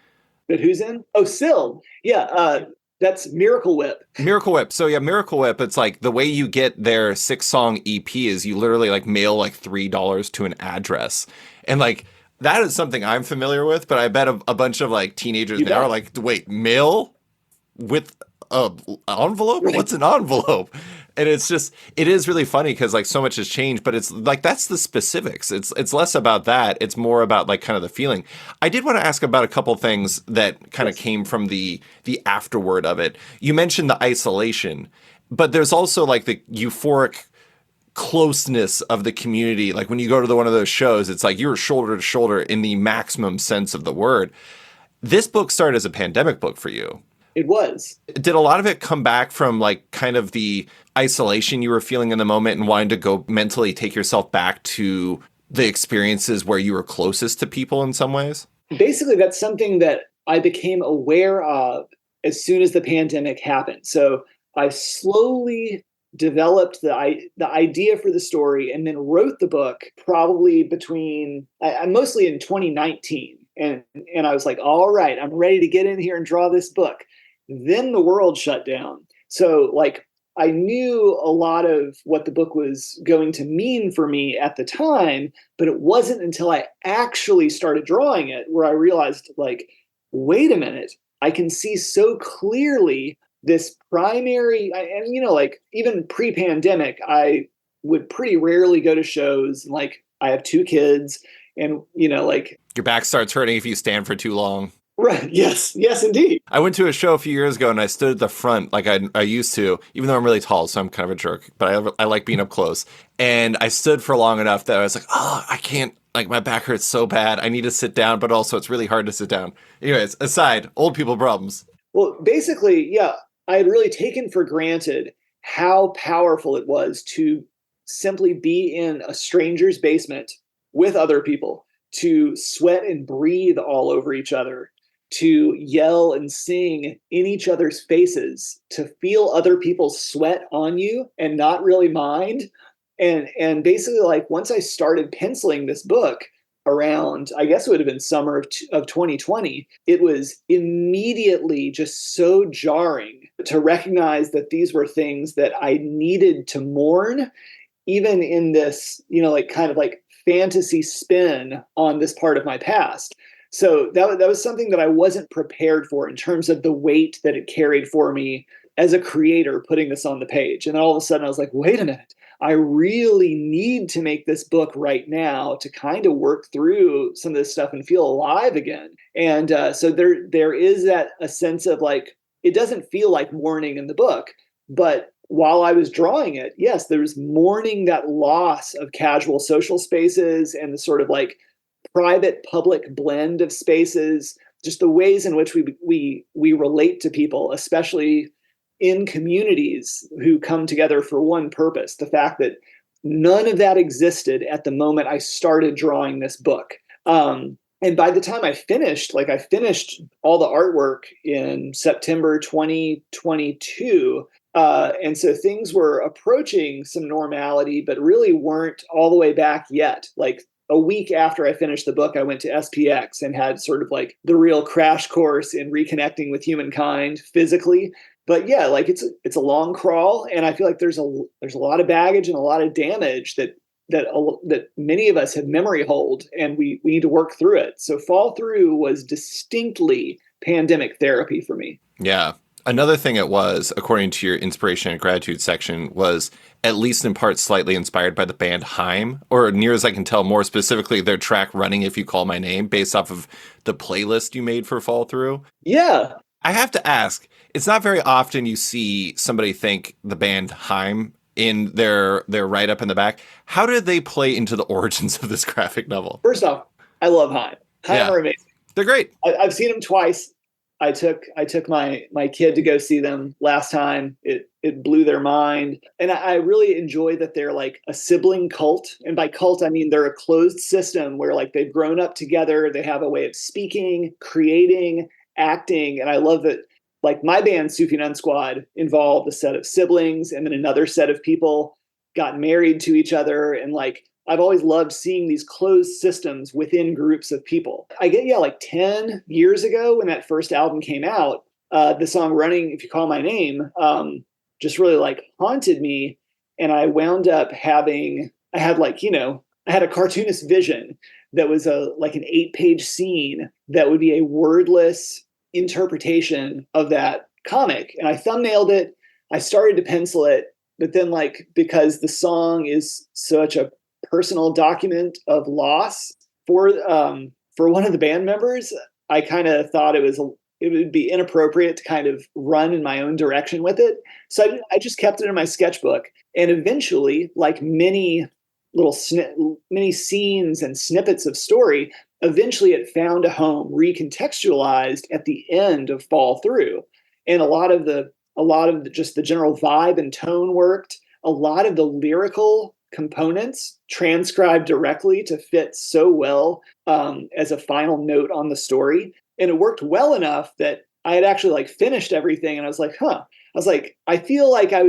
But who's in? Oh, Syl. Yeah. That's Miracle Whip.
Miracle Whip. So yeah, Miracle Whip, it's like the way you get their 6-song EP is you literally like mail like $3 to an address. And like, that is something I'm familiar with, but I bet a bunch of like teenagers now are like, wait, mail with a envelope? Right. What's an envelope? And it is really funny because like so much has changed, but it's like, that's the specifics. It's less about that. It's more about like kind of the feeling. I did want to ask about a couple things that kind of came from the afterword of it. You mentioned the isolation, but there's also like the euphoric closeness of the community. Like when you go to one of those shows, it's like you're shoulder to shoulder in the maximum sense of the word. This book started as a pandemic book for you.
It was.
Did a lot of it come back from like kind of the isolation you were feeling in the moment and wanting to go mentally take yourself back to the experiences where you were closest to people in some ways?
Basically, that's something that I became aware of as soon as the pandemic happened. So I slowly developed the idea for the story and then wrote the book probably mostly in 2019. And I was like, all right, I'm ready to get in here and draw this book. Then the world shut down. So like I knew a lot of what the book was going to mean for me at the time, but it wasn't until I actually started drawing it where I realized, like, wait a minute, I can see so clearly this primary, and like even pre-pandemic, I would pretty rarely go to shows. Like I have 2 kids, and like
your back starts hurting if you stand for too long.
Right. Yes, indeed.
I went to a show a few years ago and I stood at the front like I used to, even though I'm really tall, so I'm kind of a jerk, but I like being up close. And I stood for long enough that I was like, oh, I can't, like my back hurts so bad. I need to sit down, but also it's really hard to sit down. Anyways, aside, old people problems.
Well, basically, yeah, I had really taken for granted how powerful it was to simply be in a stranger's basement with other people, to sweat and breathe all over each other, to yell and sing in each other's faces, to feel other people's sweat on you and not really mind. And basically, like once I started penciling this book around, I guess it would have been summer of 2020, it was immediately just so jarring to recognize that these were things that I needed to mourn, even in this, like kind of like fantasy spin on this part of my past. So that was something that I wasn't prepared for in terms of the weight that it carried for me as a creator putting this on the page. And then all of a sudden I was like, wait a minute, I really need to make this book right now to kind of work through some of this stuff and feel alive again. And so there is a sense of like, it doesn't feel like mourning in the book, but while I was drawing it, yes, there was mourning that loss of casual social spaces and the sort of like private public blend of spaces, just the ways in which we relate to people, especially in communities who come together for one purpose. The fact that none of that existed at the moment I started drawing this book. And by the time I finished all the artwork in September 2022, And so things were approaching some normality, but really weren't all the way back yet. Like a week after I finished the book, I went to SPX and had sort of like the real crash course in reconnecting with humankind physically. But yeah, like it's a long crawl, and I feel like there's a lot of baggage and a lot of damage that many of us have memory hold, and we need to work through it. So Fall Through was distinctly pandemic therapy for me.
Yeah. Another thing it was, according to your inspiration and gratitude section, was at least in part slightly inspired by the band Haim, or near as I can tell, more specifically, their track Running If You Call My Name, based off of the playlist you made for Fall Through.
Yeah.
I have to ask, it's not very often you see somebody thank the band Haim in their write-up in the back. How did they play into the origins of this graphic novel?
First off, I love Haim. Haim are amazing.
They're great.
I've seen them twice. I took my kid to go see them last time. It blew their mind. And I really enjoy that they're like a sibling cult. And by cult, I mean they're a closed system where like they've grown up together. They have a way of speaking, creating, acting. And I love that, like my band, Sufi Nun Squad, involved a set of siblings, and then another set of people got married to each other. And like, I've always loved seeing these closed systems within groups of people. I get, like 10 years ago when that first album came out, the song Running If You Call My Name just really like haunted me. And I wound up I had a cartoonist vision that was like an 8-page scene that would be a wordless interpretation of that comic. And I thumbnailed it. I started to pencil it, but then like, because the song is such a personal document of loss for one of the band members, I kind of thought it would be inappropriate to kind of run in my own direction with it. So I just kept it in my sketchbook, and eventually, like many many scenes and snippets of story, eventually it found a home recontextualized at the end of Fall Through. And a lot of just the general vibe and tone worked. A lot of the lyrical components transcribed directly to fit so well as a final note on the story. And it worked well enough that I had actually like finished everything, and I was like, I feel like I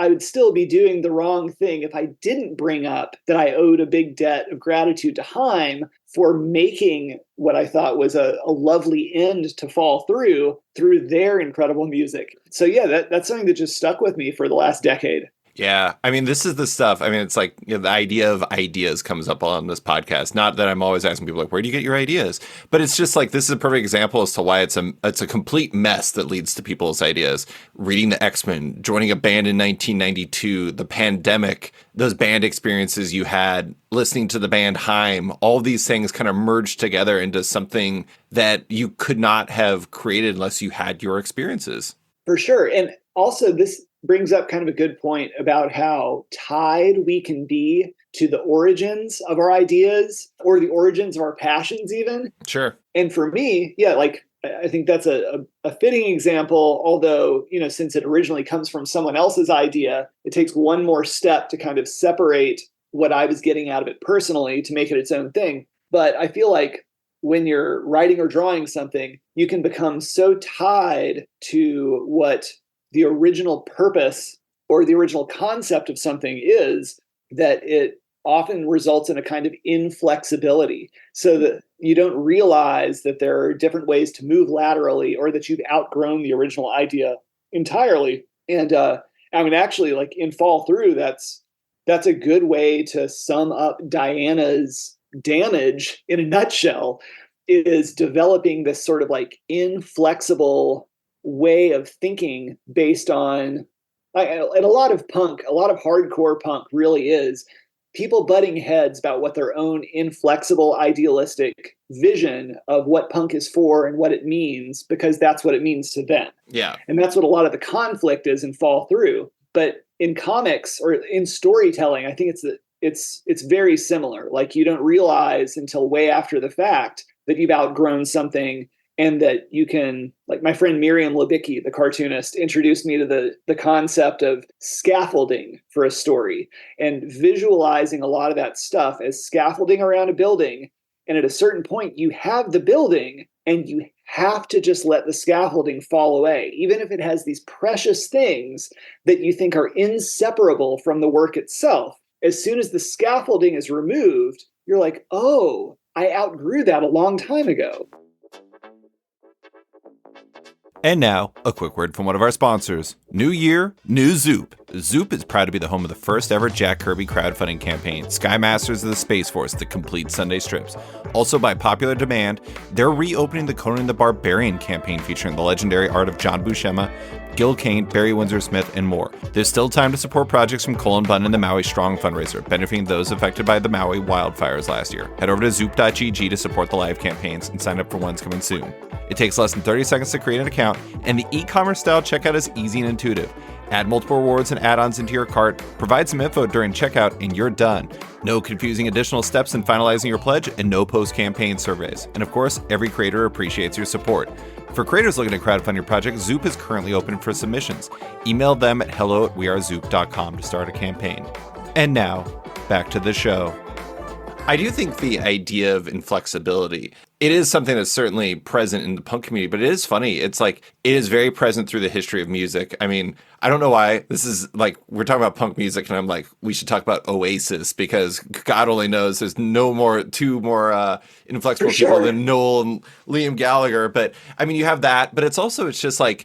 would still be doing the wrong thing if I didn't bring up that I owed a big debt of gratitude to Haim for making what I thought was a lovely end to Fall Through their incredible music. So yeah, that's something that just stuck with me for the last decade.
Yeah. I mean, this is the stuff. I mean, it's like, the idea of ideas comes up on this podcast. Not that I'm always asking people like, where do you get your ideas? But it's just like, this is a perfect example as to why it's a complete mess that leads to people's ideas. Reading the X-Men, joining a band in 1992, the pandemic, those band experiences you had, listening to the band Haim, all these things kind of merged together into something that you could not have created unless you had your experiences.
For sure. And also this brings up kind of a good point about how tied we can be to the origins of our ideas or the origins of our passions even.
Sure.
And for me, yeah, like I think that's a fitting example, although, since it originally comes from someone else's idea, it takes one more step to kind of separate what I was getting out of it personally to make it its own thing. But I feel like when you're writing or drawing something, you can become so tied to what the original purpose or the original concept of something is that it often results in a kind of inflexibility, so that you don't realize that there are different ways to move laterally, or that you've outgrown the original idea entirely. And I mean, actually, like in Fall Through, that's a good way to sum up Diana's damage in a nutshell, is developing this sort of like inflexible way of thinking based on, and a lot of hardcore punk really is people butting heads about what their own inflexible idealistic vision of what punk is for and what it means, because that's what it means to them.
Yeah.
And that's what a lot of the conflict is in Fall Through. But in comics or in storytelling, I think it's very similar. Like, you don't realize until way after the fact that you've outgrown something, and that you can, like my friend Miriam Labicki, the cartoonist, introduced me to the concept of scaffolding for a story, and visualizing a lot of that stuff as scaffolding around a building. And at a certain point, you have the building, and you have to just let the scaffolding fall away, even if it has these precious things that you think are inseparable from the work itself. As soon as the scaffolding is removed, you're like, oh, I outgrew that a long time ago.
And now, a quick word from one of our sponsors. New year, new Zoop. Zoop is proud to be the home of the first ever Jack Kirby crowdfunding campaign, Sky Masters of the Space Force, the complete Sunday strips. Also, by popular demand, they're reopening the Conan the Barbarian campaign featuring the legendary art of John Buscema, Gil Kane, Barry Windsor-Smith, and more. There's still time to support projects from Colin Bunn and the Maui Strong fundraiser, benefiting those affected by the Maui wildfires last year. Head over to zoop.gg to support the live campaigns and sign up for ones coming soon. It takes less than 30 seconds to create an account, and the e-commerce style checkout is easy and intuitive. Add multiple rewards and add-ons into your cart, provide some info during checkout, and you're done. No confusing additional steps in finalizing your pledge, and no post-campaign surveys. And of course, every creator appreciates your support. For creators looking to crowdfund your project, Zoop is currently open for submissions. Email them at hello@wearezoop.com to start a campaign. And now, back to the show. I do think the idea of inflexibility, it is something that's certainly present in the punk community, but it is funny. It's like, it is very present through the history of music. I mean, I don't know why this is like, we're talking about punk music and I'm like, we should talk about Oasis because God only knows there's two more inflexible people than Noel and Liam Gallagher. But I mean, you have that, but it's just like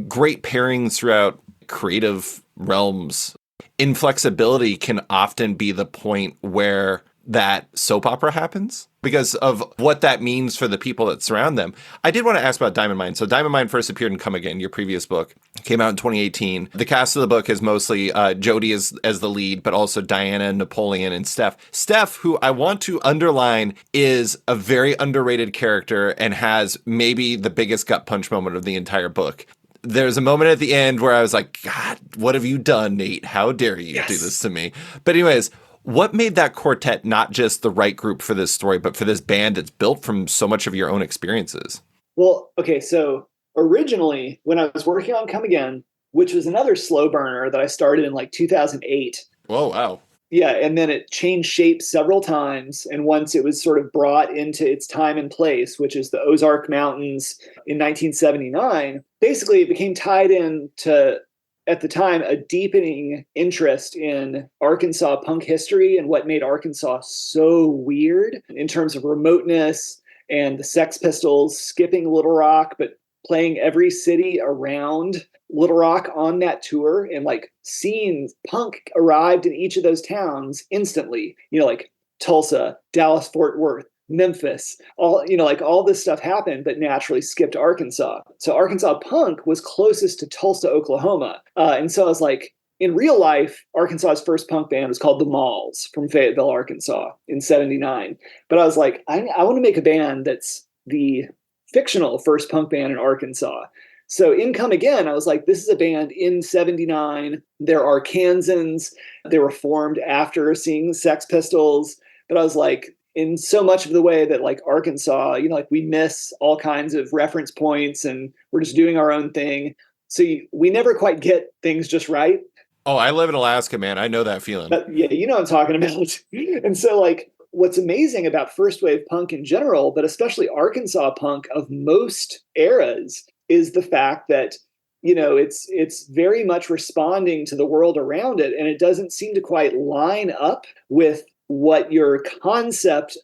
great pairings throughout creative realms. Inflexibility can often be the point where that soap opera happens because of what that means for the people that surround them. I did want to ask about Diamond Mine. So Diamond Mine first appeared in Come Again, your previous book. Came out in 2018. The cast of the book is mostly Jodie as the lead, but also Diana, Napoleon, and Steph. Steph, who I want to underline, is a very underrated character and has maybe the biggest gut punch moment of the entire book. There's a moment at the end where I was like, God, what have you done, Nate? How dare you do this to me? But anyways, what made that quartet not just the right group for this story, but for this band that's built from so much of your own experiences?
Well, okay, so originally when I was working on Come Again, which was another slow burner that I started in like 2008.
Whoa, wow.
Yeah, and then it changed shape several times. And once it was sort of brought into its time and place, which is the Ozark Mountains in 1979, basically it became tied in to, at the time, a deepening interest in Arkansas punk history and what made Arkansas so weird in terms of remoteness and the Sex Pistols skipping Little Rock, but playing every city around Little Rock on that tour, and like seeing punk arrived in each of those towns instantly, like Tulsa, Dallas, Fort Worth, Memphis, all this stuff happened, but naturally skipped Arkansas. So Arkansas punk was closest to Tulsa, Oklahoma. And so I was like, in real life, Arkansas's first punk band was called The Malls from Fayetteville, Arkansas in 79. But I was like, I want to make a band that's the fictional first punk band in Arkansas. So in Come Again, I was like, this is a band in 79. They're Arkansans. They were formed after seeing Sex Pistols. But I was like, in so much of the way that like Arkansas, we miss all kinds of reference points and we're just doing our own thing. So we never quite get things just right.
Oh, I live in Alaska, man. I know that feeling.
But, yeah, you know what I'm talking about. And so like, what's amazing about first wave punk in general, but especially Arkansas punk of most eras, is the fact that, it's very much responding to the world around it. And it doesn't seem to quite line up with what your concept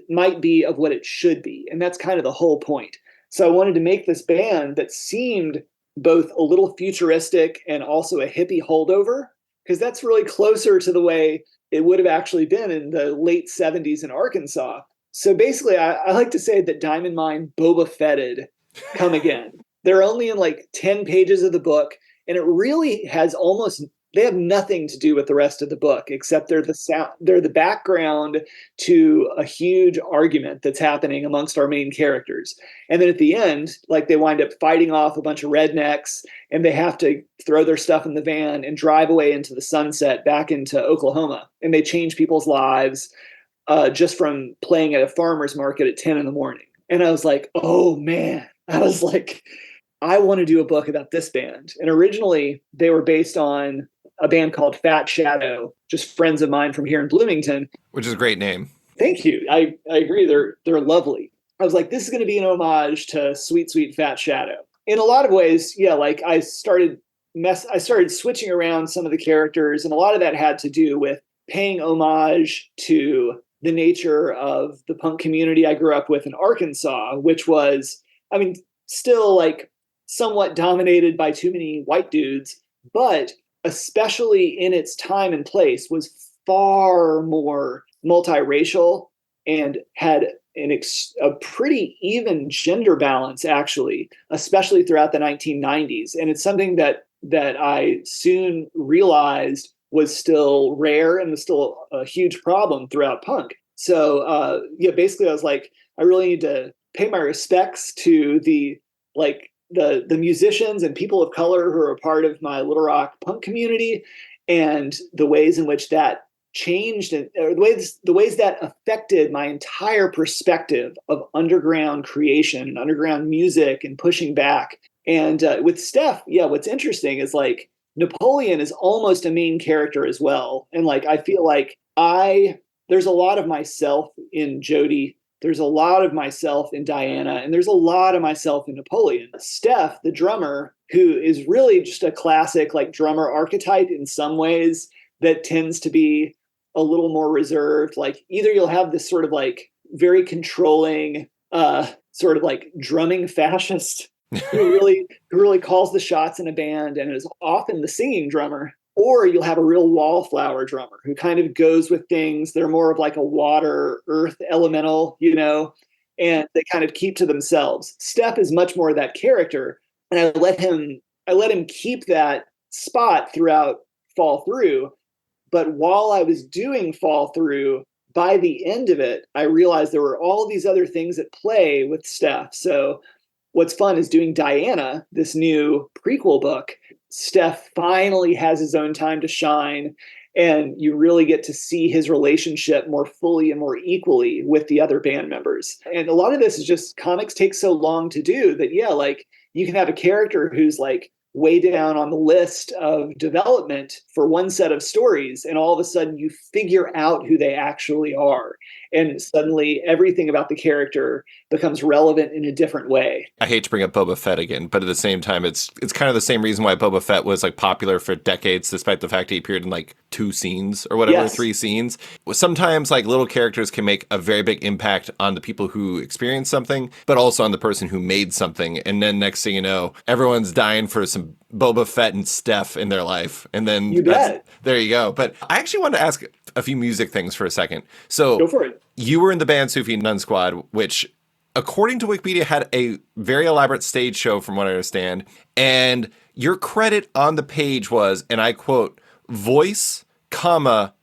might be of what it should be. And that's kind of the whole point. So I wanted to make this band that seemed both a little futuristic and also a hippie holdover, because that's really closer to the way it would have actually been in the late 70s in Arkansas. So basically, I like to say that Diamond Mine Boba Fetted Come Again. They're only in like 10 pages of the book, and it really has they have nothing to do with the rest of the book, except they're the background to a huge argument that's happening amongst our main characters. And then at the end, like they wind up fighting off a bunch of rednecks and they have to throw their stuff in the van and drive away into the sunset back into Oklahoma. And they change people's lives just from playing at a farmer's market at 10 in the morning. And I was like, oh man, I want to do a book about this band. And originally they were based on a band called Fat Shadow, just friends of mine from here in Bloomington.
Which is a great name.
Thank you. I agree. They're lovely. I was like, this is going to be an homage to Sweet Sweet Fat Shadow. In a lot of ways, yeah, like I started switching around some of the characters, and a lot of that had to do with paying homage to the nature of the punk community I grew up with in Arkansas, which was, I mean, still like somewhat dominated by too many white dudes, but especially in its time and place was far more multiracial and had a pretty even gender balance, actually, especially throughout the 1990s. And it's something that I soon realized was still rare and was still a huge problem throughout punk. So yeah, basically I was like, I really need to pay my respects to the musicians and people of color who are a part of my Little Rock punk community, and the ways in which that changed, and or the ways that affected my entire perspective of underground creation and underground music and pushing back. And with Steph, yeah, what's interesting is like Napoleon is almost a main character as well. And like I feel like there's a lot of myself in Jody. There's a lot of myself in Diana, and there's a lot of myself in Napoleon. Steph, the drummer, who is really just a classic like drummer archetype in some ways, that tends to be a little more reserved. Like either you'll have this sort of like very controlling, sort of like drumming fascist who really calls the shots in a band and is often the singing drummer, or you'll have a real wallflower drummer who kind of goes with things. They're more of like a water, earth elemental, and they kind of keep to themselves. Steph is much more that character, and I let him keep that spot throughout Fall Through. But while I was doing Fall Through, by the end of it, I realized there were all these other things at play with Steph. So what's fun is doing Diana, this new prequel book. Steph finally has his own time to shine, and you really get to see his relationship more fully and more equally with the other band members. And a lot of this is just comics take so long to do that, yeah, like you can have a character who's like way down on the list of development for one set of stories, and all of a sudden you figure out who they actually are, and suddenly everything about the character becomes relevant in a different way.
I hate to bring up Boba Fett again, but at the same time, it's kind of the same reason why Boba Fett was like popular for decades, despite the fact he appeared in like 2 scenes or whatever,
Yes.
3 scenes. Sometimes like little characters can make a very big impact on the people who experience something, but also on the person who made something. And then next thing you know, everyone's dying for some Boba Fett and Steph in their life. And then
You bet.
there you go. But I actually wanted to ask a few music things for a second. So
Go for it.
you were in the band Sufi Nun Squad, which according to Wikipedia had a very elaborate stage show from what I understand. And your credit on the page was, and I quote, voice, comma,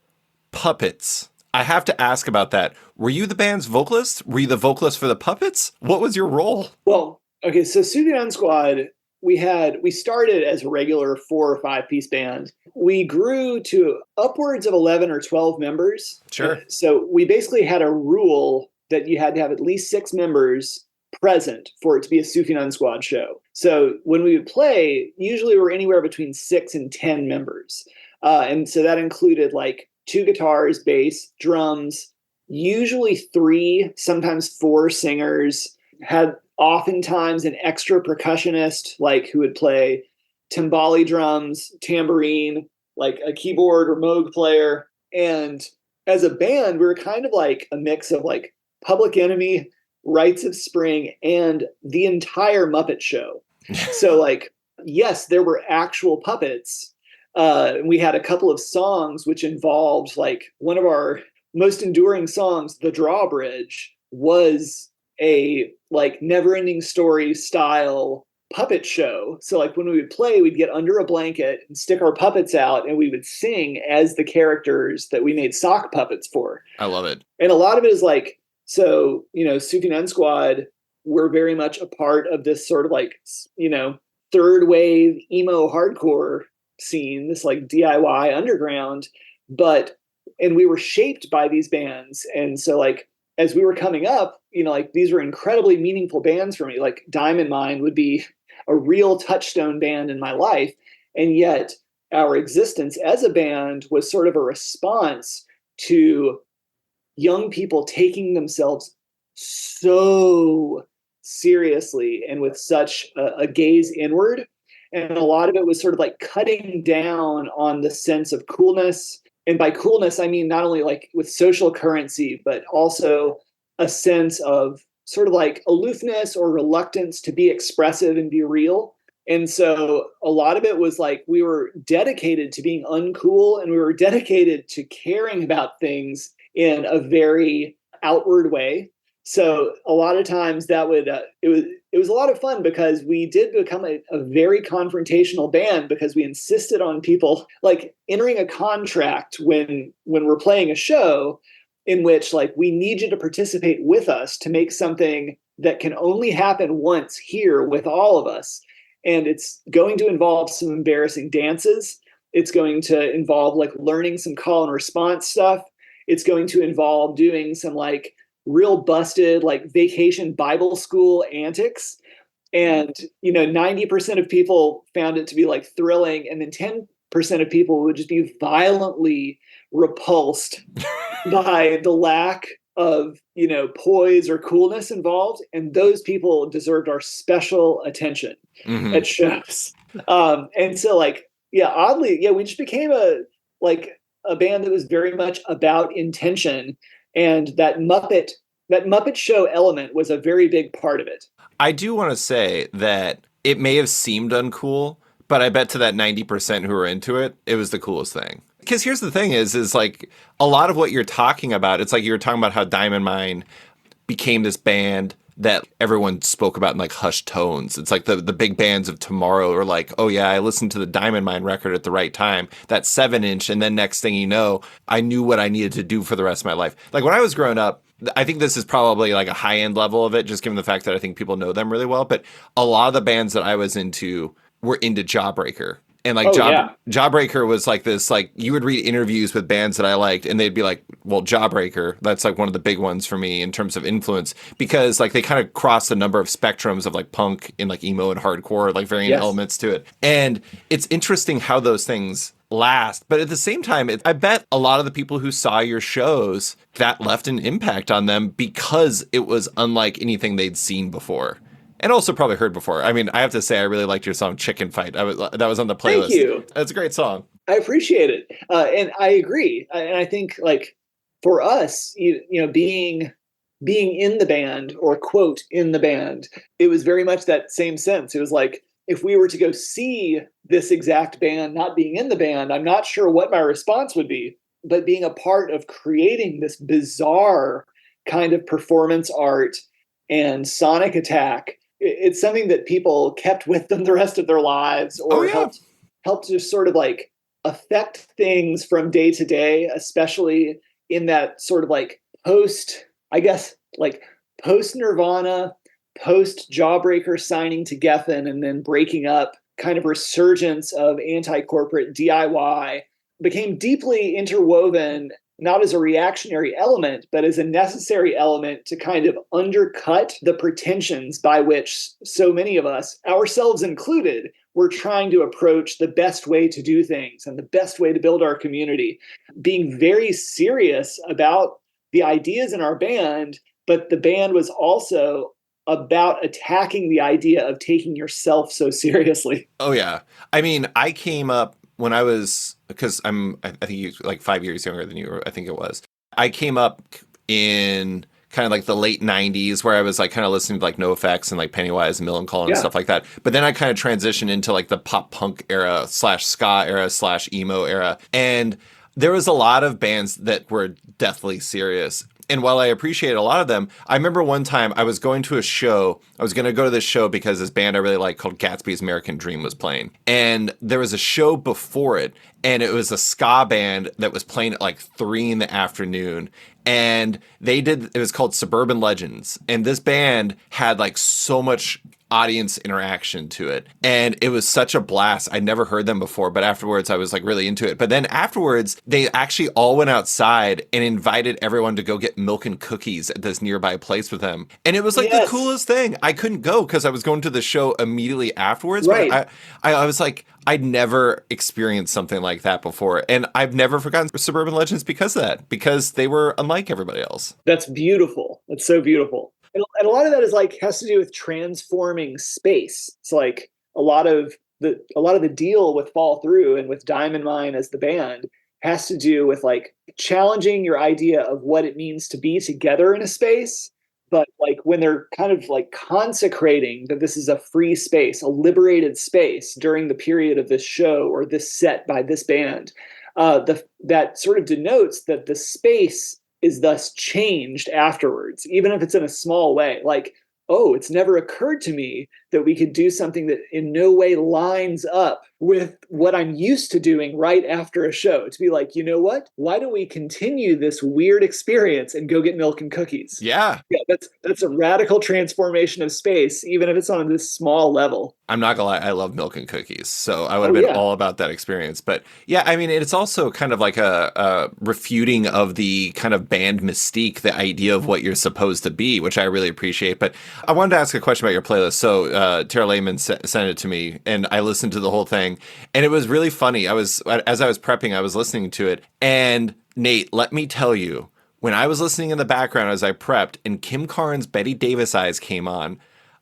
puppets. I have to ask about that. Were you the band's vocalist? Were you the vocalist for the puppets? What was your role?
Well, okay, so Sudan Squad, we started as a regular 4 or 5 piece band. We grew to upwards of 11 or 12 members.
Sure.
So we basically had a rule that you had to have at least 6 members present for it to be a Sufjan Squad show. So when we would play, usually we're anywhere between 6 and 10 members. And so that included like 2 guitars, bass, drums, usually 3, sometimes 4 singers, had oftentimes an extra percussionist, like who would play timbali drums, tambourine, like a keyboard or Moog player. And as a band, we were kind of like a mix of like Public Enemy, Rites of Spring, and the entire Muppet Show. So like, yes, there were actual puppets. We had a couple of songs which involved like one of our most enduring songs, The Drawbridge, was a like never-ending story style puppet show. So like when we would play, we'd get under a blanket and stick our puppets out, and we would sing as the characters that we made sock puppets for.
I love it.
And a lot of it is like, so, Sufi Nun Squad, we're very much a part of this sort of like, third wave emo hardcore scene, this like DIY underground, and we were shaped by these bands. And so like, as we were coming up, like these were incredibly meaningful bands for me. Like Diamond Mine would be a real touchstone band in my life. And yet our existence as a band was sort of a response to young people taking themselves so seriously and with such a gaze inward. And a lot of it was sort of like cutting down on the sense of coolness. And by coolness, I mean not only like with social currency, but also a sense of sort of like aloofness or reluctance to be expressive and be real. And so a lot of it was like we were dedicated to being uncool, and we were dedicated to caring about things in a very outward way. So a lot of times that would it was a lot of fun because we did become a very confrontational band because we insisted on people like entering a contract when we're playing a show in which like we need you to participate with us to make something that can only happen once here with all of us. And it's going to involve some embarrassing dances. It's going to involve like learning some call and response stuff. It's going to involve doing some like real busted like vacation Bible school antics. And, 90% of people found it to be like thrilling. And then 10% of people would just be violently repulsed by the lack of, poise or coolness involved. And those people deserved our special attention at shows. And so like, yeah, oddly, yeah, we just became a band that was very much about intention, and that Muppet Show element was a very big part of it.
I do want to say that it may have seemed uncool, but I bet to that 90% who were into it, it was the coolest thing. Because here's the thing is like a lot of what you're talking about, it's like you were talking about how Diamond Mine became this band that everyone spoke about in like hushed tones. It's like the big bands of tomorrow are like, oh yeah, I listened to the Diamond Mine record at the right time, that 7-inch, and then next thing you know, I knew what I needed to do for the rest of my life. Like when I was growing up, I think this is probably like a high end level of it, just given the fact that I think people know them really well. But a lot of the bands that I was into were into Jawbreaker. And like Jawbreaker was like this, like you would read interviews with bands that I liked and they'd be like, well, Jawbreaker, that's like one of the big ones for me in terms of influence, because like they kind of cross a number of spectrums of like punk and like emo and hardcore, like varying elements to it. And it's interesting how those things last. But at the same time, I bet a lot of the people who saw your shows, that left an impact on them because it was unlike anything they'd seen before. And also probably heard before. I mean, I have to say, I really liked your song "Chicken Fight." That was on the playlist.
Thank you.
That's a great song.
I appreciate it, and I agree. And I think, like, for us, being in the band, or quote in the band, it was very much that same sense. It was like if we were to go see this exact band, not being in the band, I'm not sure what my response would be. But being a part of creating this bizarre kind of performance art and sonic attack, it's something that people kept with them the rest of their lives, or helped to sort of like affect things from day to day, especially in that sort of like post Nirvana, post Jawbreaker signing to Geffen and then breaking up kind of resurgence of anti-corporate DIY became deeply interwoven, not as a reactionary element, but as a necessary element to kind of undercut the pretensions by which so many of us, ourselves included, were trying to approach the best way to do things and the best way to build our community, being very serious about the ideas in our band, but the band was also about attacking the idea of taking yourself so seriously.
Oh yeah. I mean, I came up when I was, because I think you like 5 years younger than you, I think it was. I came up in kind of like the late 90s where I was like kind of listening to like NoFX and like Pennywise and Millencolin and stuff like that. But then I kind of transitioned into like the pop punk era / ska era / emo era. And there was a lot of bands that were deathly serious. And while I appreciate a lot of them, I remember one time I was going to a show. I was going to go to this show because this band I really like called Gatsby's American Dream was playing. And there was a show before it, and it was a ska band that was playing at like 3 p.m. And it was called Suburban Legends. And this band had like so much audience interaction to it. And it was such a blast. I'd never heard them before, but afterwards I was like really into it. But then afterwards, they actually all went outside and invited everyone to go get milk and cookies at this nearby place with them. And it was like the
Yes.
coolest thing. I couldn't go because I was going to the show immediately afterwards.
Right.
But I was like, I'd never experienced something like that before. And I've never forgotten Suburban Legends because of that, because they were unlike everybody else.
That's beautiful. That's so beautiful. And a lot of that is like has to do with transforming space. It's like a lot of the deal with Fall Through and with Diamond Mine as the band has to do with like challenging your idea of what it means to be together in a space. But like when they're kind of like consecrating that this is a free space, a liberated space during the period of this show or this set by this band, that sort of denotes that the space is thus changed afterwards, even if it's in a small way. Like, oh, it's never occurred to me that we could do something that in no way lines up with what I'm used to doing right after a show. To be like, you know what? Why don't we continue this weird experience and go get milk and cookies?
Yeah.
That's a radical transformation of space, even if it's on this small level.
I'm not gonna lie, I love milk and cookies, so I would have been all about that experience. But yeah, I mean, it's also kind of like a refuting of the kind of band mystique, the idea of what you're supposed to be, which I really appreciate. But I wanted to ask a question about your playlist. So Tara Lehman sent it to me, and I listened to the whole thing, and it was really funny. As I was prepping, I was listening to it, and Nate, let me tell you, when I was listening in the background as I prepped, and Kim Carnes' Bette Davis Eyes came on,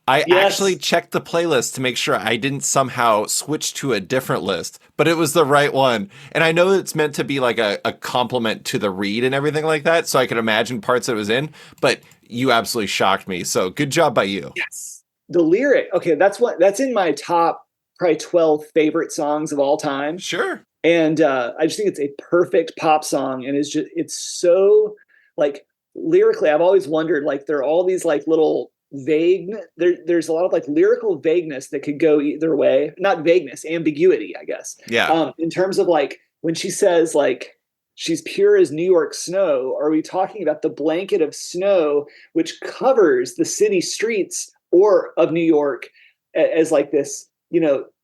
I actually checked the playlist to make sure I didn't somehow switch to a different list, but it was the right one. And I know it's meant to be like a compliment to the read and everything like that, so I could imagine parts that it was in, but you absolutely shocked me. So good job by you.
Yes. The lyric, okay, that's in my top probably 12 favorite songs of all time.
Sure.
And I just think it's a perfect pop song, and it's so like lyrically, I've always wondered, like there are all these like little vague there's a lot of like lyrical vagueness that could go either way. Not vagueness, ambiguity, I guess.
Yeah.
In terms of like when she says like she's pure as New York snow, are we talking about the blanket of snow which covers the city streets or of New York as like this,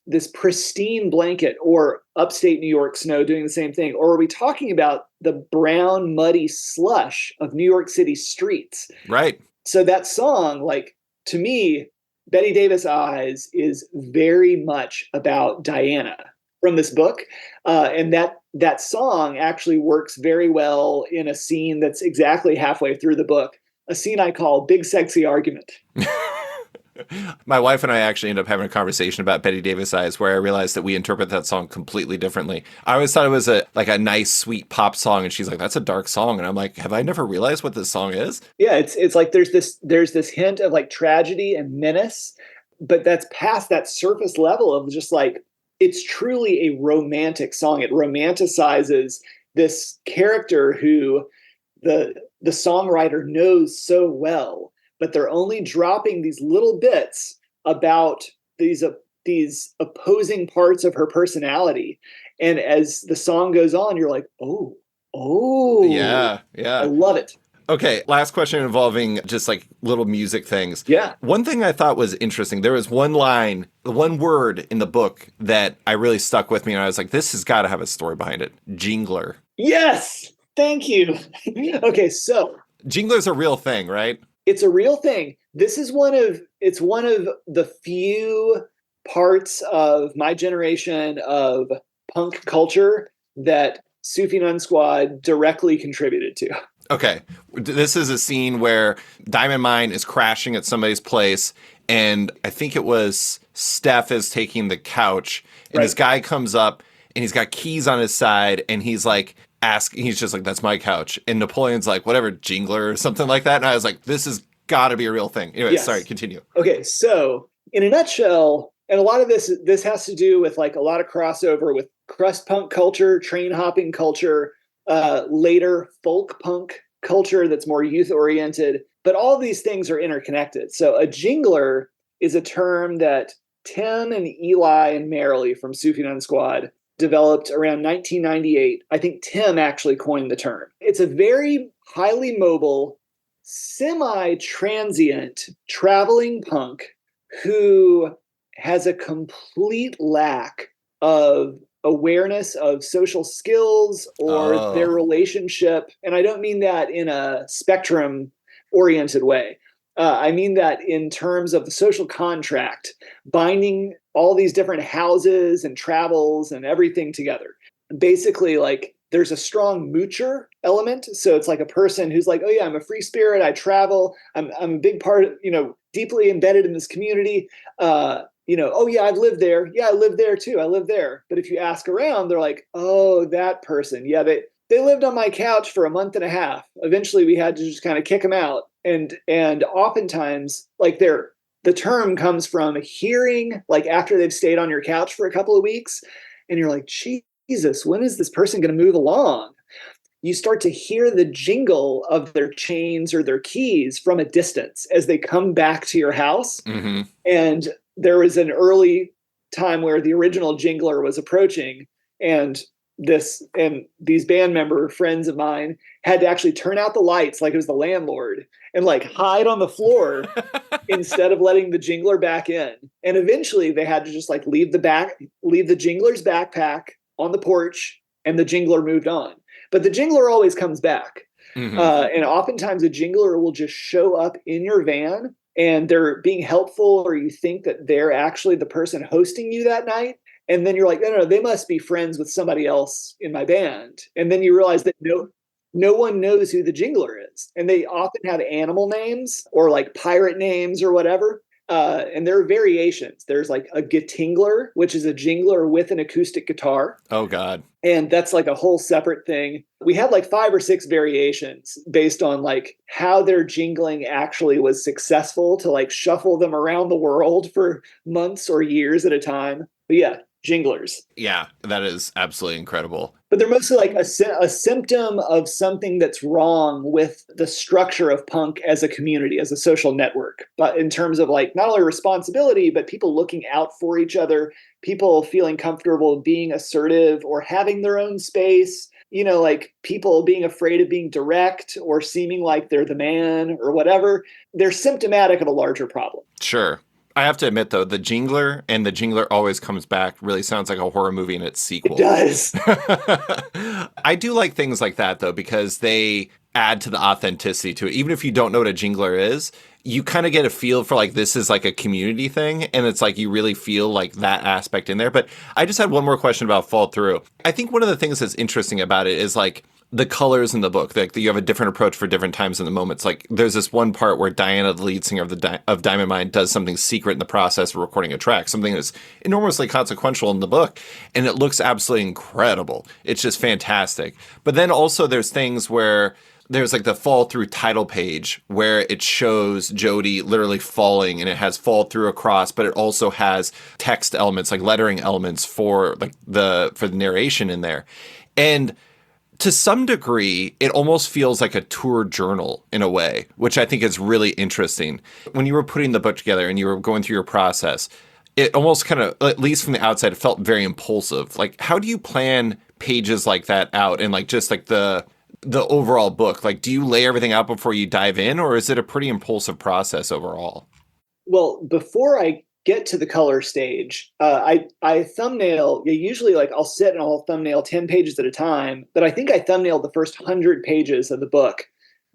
this pristine blanket, or upstate New York snow doing the same thing? Or are we talking about the brown, muddy slush of New York City streets?
Right.
So that song, like, to me, Bette Davis Eyes is very much about Diana from this book. And that song actually works very well in a scene that's exactly halfway through the book, a scene I call Big Sexy Argument.
My wife and I actually ended up having a conversation about Bette Davis Eyes, where I realized that we interpret that song completely differently. I always thought it was a nice, sweet pop song, and she's like, "That's a dark song," and I'm like, "Have I never realized what this song is?"
Yeah, it's like there's this hint of like tragedy and menace, but that's past that surface level of just like it's truly a romantic song. It romanticizes this character who the songwriter knows so well, but they're only dropping these little bits about these opposing parts of her personality. And as the song goes on, you're like, oh,
yeah.
I love it.
Okay, last question involving just like little music things.
Yeah.
One thing I thought was interesting, there was one line, one word in the book that I really stuck with me, and I was like, this has got to have a story behind it. Jingler.
Yes. Thank you. Okay, so
Jingler's a real thing, right?
It's a real thing. This is one of the few parts of my generation of punk culture that Sufi Nun Squad directly contributed to.
Okay. This is a scene where Diamond Mine is crashing at somebody's place, and I think it was Steph is taking the couch, and this guy comes up, and he's got keys on his side, and he's like, he's just like, "That's my couch." And Napoleon's like, "Whatever, Jingler," or something like that. And I was like, this has got to be a real thing. Anyway, sorry, continue.
Okay, so in a nutshell, and a lot of this has to do with like a lot of crossover with crust punk culture, train hopping culture, later folk punk culture that's more youth oriented. But all of these things are interconnected. So a jingler is a term that Tim and Eli and Marilee from Sufi Nun Squad developed around 1998. I think Tim actually coined the term. It's a very highly mobile, semi-transient traveling punk who has a complete lack of awareness of social skills or their
Oh,
relationship. And I don't mean that in a spectrum oriented way. I mean that in terms of the social contract, binding all these different houses and travels and everything together. Basically, like there's a strong moocher element. So it's like a person who's like, oh yeah, I'm a free spirit. I travel. I'm a big part of, deeply embedded in this community. Oh yeah, I've lived there. Yeah, I lived there too. I lived there. But if you ask around, they're like, oh, that person. Yeah, they lived on my couch for a month and a half. Eventually we had to just kind of kick them out. And oftentimes, like the term comes from hearing, like after they've stayed on your couch for a couple of weeks, and you're like, Jesus, when is this person going to move along? You start to hear the jingle of their chains or their keys from a distance as they come back to your house.
mm-hmm.
And there was an early time where the original jingler was approaching, and these band member friends of mine had to actually turn out the lights like it was the landlord and like hide on the floor instead of letting the jingler back in. And eventually they had to just like leave the jingler's backpack on the porch, and the jingler moved on. But the jingler always comes back.
Mm-hmm.
And oftentimes a jingler will just show up in your van and they're being helpful, or you think that they're actually the person hosting you that night. And then you're like, no, they must be friends with somebody else in my band. And then you realize that no one knows who the jingler is. And they often have animal names or like pirate names or whatever. And there are variations. There's like a gitingler, which is a jingler with an acoustic guitar.
Oh, God.
And that's like a whole separate thing. We had like 5 or 6 variations based on like how their jingling actually was successful to like shuffle them around the world for months or years at a time. But yeah, jinglers.
Yeah, that is absolutely incredible.
But they're mostly like a symptom of something that's wrong with the structure of punk as a community, as a social network. But in terms of like not only responsibility, but people looking out for each other, people feeling comfortable being assertive or having their own space, like people being afraid of being direct or seeming like they're the man or whatever. They're symptomatic of a larger problem.
Sure. I have to admit, though, the Jingler and the Jingler Always Comes Back really sounds like a horror movie in its sequel.
It does.
I do like things like that, though, because they add to the authenticity to it. Even if you don't know what a Jingler is, you kind of get a feel for like this is like a community thing. And it's like you really feel like that aspect in there. But I just had one more question about Fall Through. I think one of the things that's interesting about it is like the colors in the book. Like you have a different approach for different times in the moments. Like there's this one part where Diana, the lead singer of Diamond Mine, does something secret in the process of recording a track, something that's enormously consequential in the book, and it looks absolutely incredible. It's just fantastic. But then also there's things where there's like the Fall Through title page where it shows Jody literally falling, and it has fall through across, but it also has text elements, like lettering elements for like for the narration in there. And to some degree, it almost feels like a tour journal in a way, which I think is really interesting. When you were putting the book together and you were going through your process, it almost kind of, at least from the outside, it felt very impulsive. Like, how do you plan pages like that out and like just like the overall book? Like, do you lay everything out before you dive in, or is it a pretty impulsive process overall?
Well, before I get to the color stage, I thumbnail. Usually, like I'll sit and I'll thumbnail 10 pages at a time. But I think I thumbnailed the first 100 pages of the book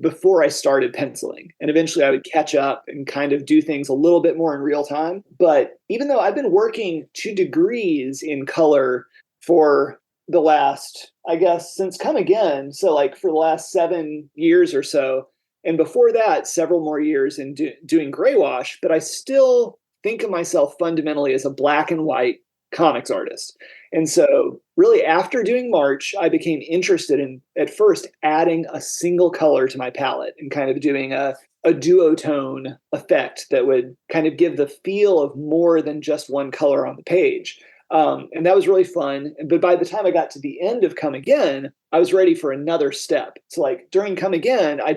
before I started penciling, and eventually I would catch up and kind of do things a little bit more in real time. But even though I've been working to degrees in color for the last, I guess, since Come Again, so like for the last 7 years or so, and before that, several more years in doing gray wash, but I still think of myself fundamentally as a black and white comics artist. And so really after doing March, I became interested in at first adding a single color to my palette and kind of doing a duotone effect that would kind of give the feel of more than just one color on the page. And that was really fun. But by the time I got to the end of Come Again, I was ready for another step. So like during Come Again, I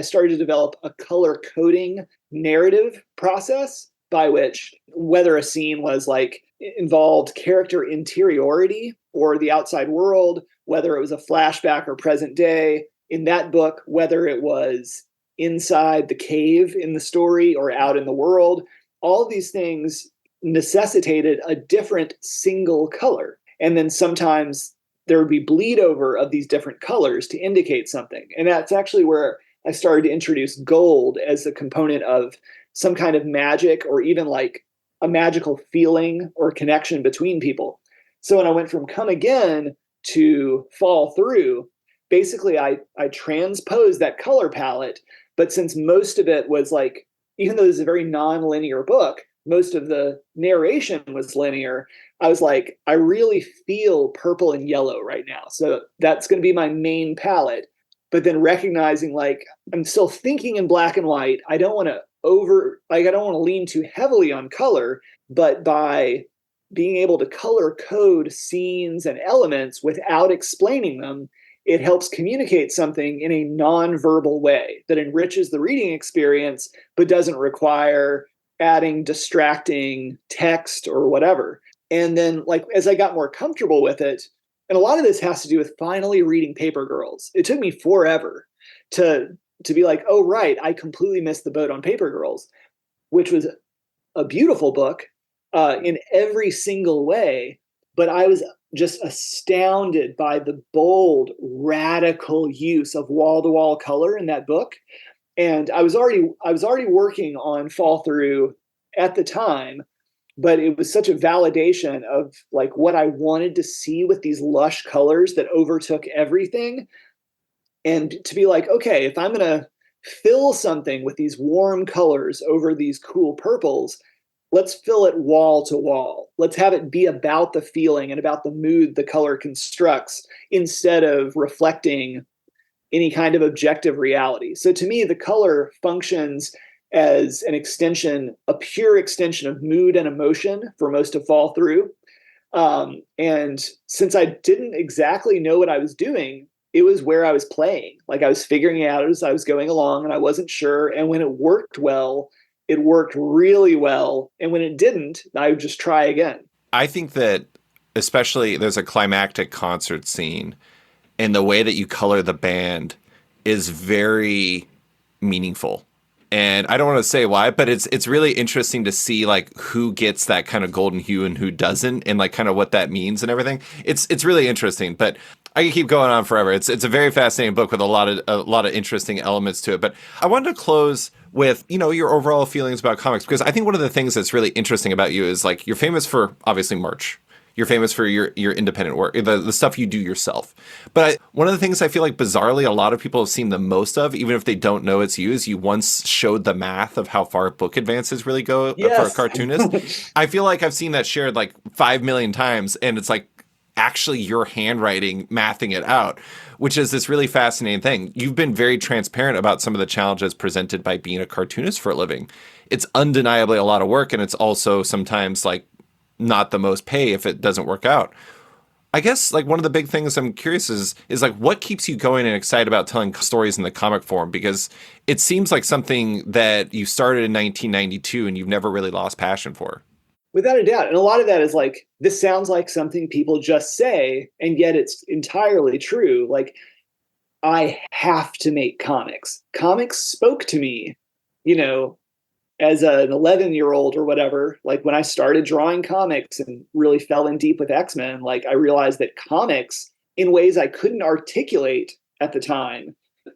started to develop a color coding narrative process by which whether a scene was like involved character interiority or the outside world, whether it was a flashback or present day in that book, whether it was inside the cave in the story or out in the world, all of these things necessitated a different single color. And then sometimes there would be bleed over of these different colors to indicate something. And that's actually where I started to introduce gold as a component of some kind of magic, or even like a magical feeling or connection between people. So when I went from Come Again to Fall Through, basically I transposed that color palette. But since most of it was like, even though this is a very non-linear book, most of the narration was linear. I was like, I really feel purple and yellow right now. So that's going to be my main palette. But then recognizing, like, I'm still thinking in black and white. I don't want to I don't want to lean too heavily on color, but by being able to color code scenes and elements without explaining them, it helps communicate something in a non-verbal way that enriches the reading experience, but doesn't require adding distracting text or whatever. And then, like, as I got more comfortable with it, and a lot of this has to do with finally reading Paper Girls. It took me forever to be like, oh, right, I completely missed the boat on Paper Girls, which was a beautiful book in every single way. But I was just astounded by the bold, radical use of wall-to-wall color in that book. And I was already working on Fall Through at the time, but it was such a validation of like what I wanted to see with these lush colors that overtook everything. And to be like, okay, if I'm going to fill something with these warm colors over these cool purples, let's fill it wall to wall. Let's have it be about the feeling and about the mood the color constructs, instead of reflecting any kind of objective reality. So to me, the color functions as an extension, a pure extension of mood and emotion for most of Fall Through. And since I didn't exactly know what I was doing, it was where I was playing. Like, I was figuring it out as I was going along, and I wasn't sure. And when it worked well, it worked really well. And when it didn't, I would just try again.
I think that especially there's a climactic concert scene, and the way that you color the band is very meaningful. And I don't want to say why, but it's really interesting to see like who gets that kind of golden hue and who doesn't, and like kind of what that means and everything. It's really interesting, but I can keep going on forever. It's a very fascinating book with a lot of interesting elements to it. But I wanted to close with, you know, your overall feelings about comics, because I think one of the things that's really interesting about you is like you're famous for obviously merch. You're famous for your independent work, the stuff you do yourself. But one of the things I feel like bizarrely a lot of people have seen the most of, even if they don't know it's you, is you once showed the math of how far book advances really go for a cartoonist. I feel like I've seen that shared like 5 million times, and it's like actually your handwriting mathing it out, which is this really fascinating thing. You've been very transparent about some of the challenges presented by being a cartoonist for a living. It's undeniably a lot of work, and it's also sometimes like not the most pay if it doesn't work out. I guess like one of the big things I'm curious is like what keeps you going and excited about telling stories in the comic form? Because it seems like something that you started in 1992 and you've never really lost passion for.
Without a doubt. And a lot of that is like, this sounds like something people just say, and yet it's entirely true. Like, I have to make comics. Comics spoke to me, you know, as an 11-year-old or whatever. Like, when I started drawing comics and really fell in deep with X-Men, like, I realized that comics, in ways I couldn't articulate at the time,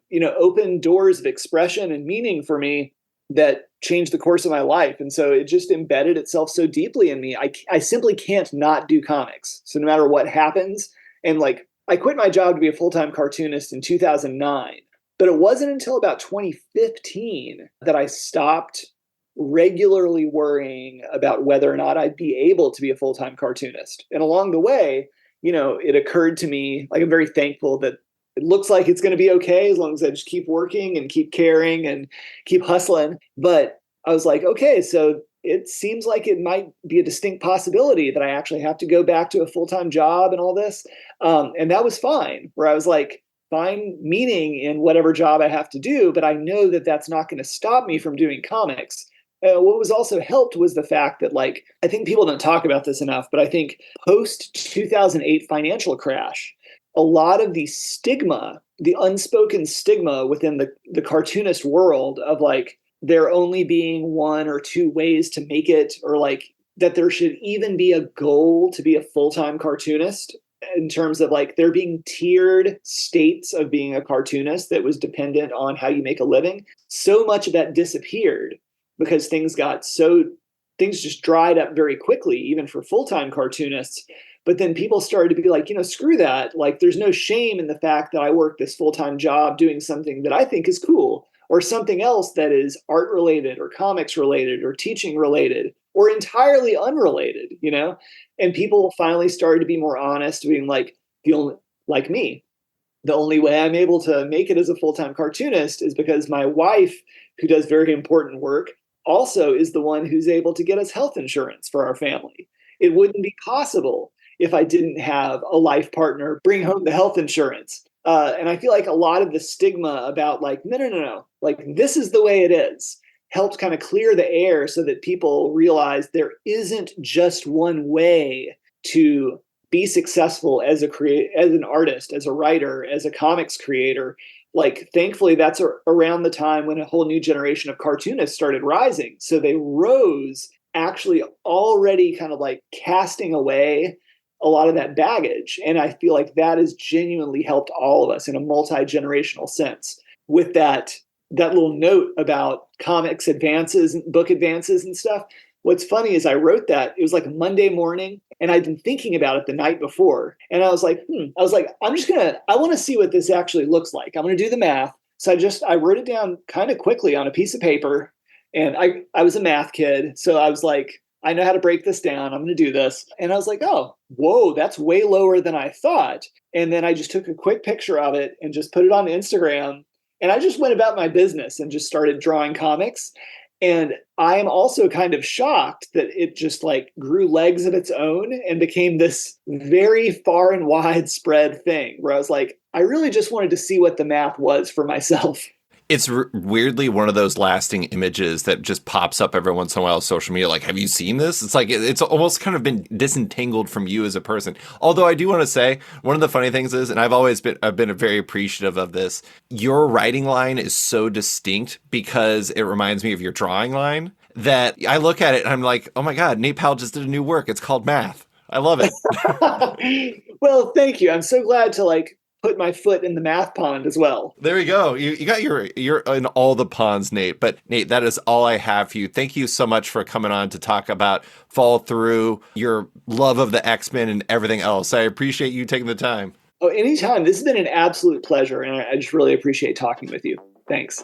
you know, opened doors of expression and meaning for me that changed the course of my life. And so it just embedded itself so deeply in me. I simply can't not do comics. So no matter what happens, and like, I quit my job to be a full-time cartoonist in 2009, but it wasn't until about 2015 that I stopped regularly worrying about whether or not I'd be able to be a full-time cartoonist. And along the way, you know, it occurred to me, like, I'm very thankful that it looks like it's going to be okay as long as I just keep working and keep caring and keep hustling. But I was like, okay, so it seems like it might be a distinct possibility that I actually have to go back to a full-time job and all this. And that was fine, where I was like, find meaning in whatever job I have to do, but I know that that's not going to stop me from doing comics. What was also helped was the fact that, like, I think people don't talk about this enough, but I think post 2008 financial crash, a lot of the stigma, the unspoken stigma within the cartoonist world of like, there only being one or two ways to make it, or like that there should even be a goal to be a full-time cartoonist, in terms of like there being tiered states of being a cartoonist that was dependent on how you make a living. So much of that disappeared because things just dried up very quickly, even for full-time cartoonists. But then people started to be like, screw that. Like, there's no shame in the fact that I work this full-time job doing something that I think is cool, or something else that is art related or comics related or teaching related or entirely unrelated, And people finally started to be more honest, being like, like me. The only way I'm able to make it as a full-time cartoonist is because my wife, who does very important work, also is the one who's able to get us health insurance for our family. It wouldn't be possible if I didn't have a life partner bring home the health insurance. And I feel like a lot of the stigma about like, no, like this is the way it is, helped kind of clear the air so that people realize there isn't just one way to be successful as an artist, as a writer, as a comics creator. Like, thankfully, that's around the time when a whole new generation of cartoonists started rising. So they rose actually already kind of like casting away a lot of that baggage. And I feel like that has genuinely helped all of us in a multi-generational sense. With that little note about comics advances and book advances and stuff. What's funny is I wrote that, it was like a Monday morning, and I'd been thinking about it the night before. And I was like, I want to see what this actually looks like. I'm going to do the math. So I wrote it down kind of quickly on a piece of paper. And I was a math kid. So I was like, I know how to break this down. I'm going to do this. And I was like, oh, whoa, that's way lower than I thought. And then I just took a quick picture of it and just put it on Instagram. And I just went about my business and just started drawing comics. And I am also kind of shocked that it just like grew legs of its own and became this very far and wide spread thing where I was like, I really just wanted to see what the math was for myself.
It's weirdly one of those lasting images that just pops up every once in a while on social media. Like, have you seen this? It's like, it's almost kind of been disentangled from you as a person. Although I do want to say, one of the funny things is, and I've been very appreciative of this, your writing line is so distinct because it reminds me of your drawing line that I look at it and I'm like, oh my God, Nate Powell just did a new work. It's called Math. I love it.
Well, thank you. I'm so glad to like put my foot in the math pond as well.
There you go. You got you're in all the ponds, Nate. But Nate, that is all I have for you. Thank you so much for coming on to talk about Fall Through, your love of the X-Men and everything else. I appreciate you taking the time.
Oh, anytime. This has been an absolute pleasure, and I just really appreciate talking with you. Thanks.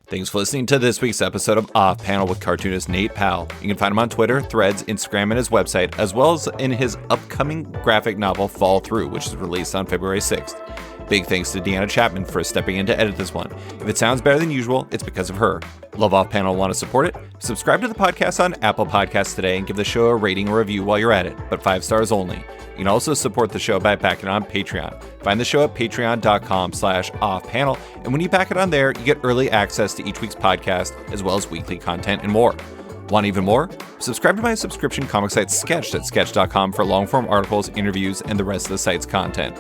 Thanks for listening to this week's episode of Off Panel with cartoonist Nate Powell. You can find him on Twitter, Threads, Instagram, and his website, as well as in his upcoming graphic novel Fall Through, which is released on February 6th. Big thanks to Deanna Chapman for stepping in to edit this one. If it sounds better than usual, it's because of her. Love Off Panel, want to support it? Subscribe to the podcast on Apple Podcasts today and give the show a rating or review while you're at it, but 5 stars only. You can also support the show by backing it on Patreon. Find the show at patreon.com/offpanel, and when you back it on there, you get early access to each week's podcast, as well as weekly content and more. Want even more? Subscribe to my subscription comic site Sketched at sketch.com for long-form articles, interviews, and the rest of the site's content.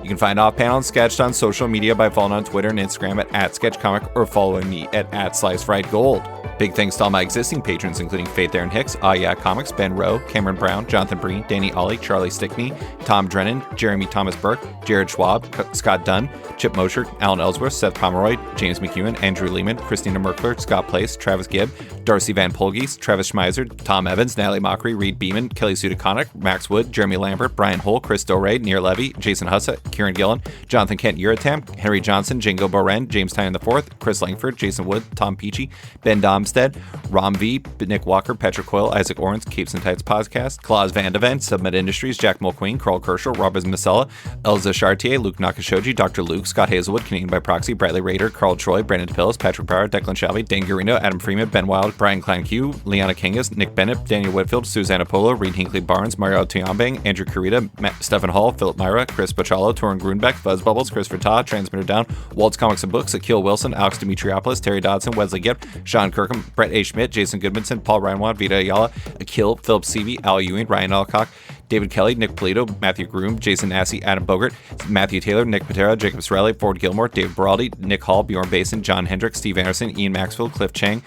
You can find Off Panel and Sketched on social media by following on Twitter and Instagram at @SketchComic or following me at @SliceRightGold. Big thanks to all my existing patrons, including Faith Aaron Hicks, Yeah Comics, Ben Rowe, Cameron Brown, Jonathan Breen, Danny Ollie, Charlie Stickney, Tom Drennan, Jeremy Thomas Burke, Jared Schwab, Scott Dunn, Chip Mosher, Alan Ellsworth, Seth Pomeroy, James McEwen, Andrew Lehman, Christina Merkler, Scott Place, Travis Gibb, Darcy Van Polgees, Travis Schmeiser, Tom Evans, Natalie Mockery, Reed Beeman, Kelly Sudaconic, Max Wood, Jeremy Lambert, Brian Hull, Chris Dorey, Near Levy, Jason Hussa, Kieran Gillen, Jonathan Kent Uratam, Henry Johnson, Jingo Boren, James Tynan IV, Chris Langford, Jason Wood, Tom Peachy, Ben Domstead, Rom V, Nick Walker, Petra Coyle, Isaac Orens, Capes and Tights Podcast, Claus Van Deven, Submit Industries, Jack Mulqueen, Carl Kershaw, Robert Masella, Elza Chartier, Luke Nakashoji, Dr. Luke, Scott Hazelwood, Canadian by Proxy, Bradley Rader, Carl Troy, Brandon DePillis, Patrick Power, Declan Shelby, Dan Garino, Adam Freeman, Ben Wild, Brian Clanq, Liana Kingus, Nick Bennett, Daniel Whitfield, Susanna Polo, Reed Hinkley Barnes, Mario Tiambang, Andrew Carita, Stephen Hall, Philip Myra, Chris Bachalo, Torin Grunbeck, Fuzz Bubbles, Christopher Todd, Transmitter Down, Walt's Comics and Books, Akil Wilson, Alex Dimitriopoulos, Terry Dodson, Wesley Gibb, Sean Kirkham, Brett A. Schmidt, Jason Goodmanson, Paul Reinwand, Vita Ayala, Akil, Philip Seavey, Al Ewing, Ryan Alcock,
David Kelly, Nick Polito, Matthew Groom, Jason Massey, Adam Bogert, Matthew Taylor, Nick Patera, Jacob Sorelli, Ford Gilmore, David Baraldi, Nick Hall, Bjorn Basin, John Hendricks, Steve Anderson, Ian Maxwell, Cliff Chang,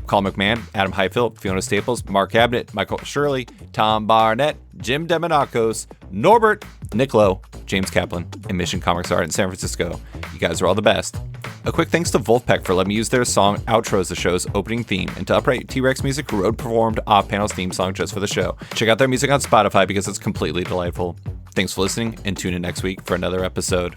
Colin McMahon, Adam Highfield, Fiona Staples, Mark Abbott, Michael Shirley, Tom Barnett, Jim Demonakos, Norbert, Nick Lowe, James Kaplan, and Mission Comics Art in San Francisco. You guys are all the best. A quick thanks to Wolfpack for letting me use their song outro as the show's opening theme, and to Upright T-Rex Music, who performed Off-Panel's theme song just for the show. Check out their music on Spotify because it's completely delightful. Thanks for listening, and tune in next week for another episode.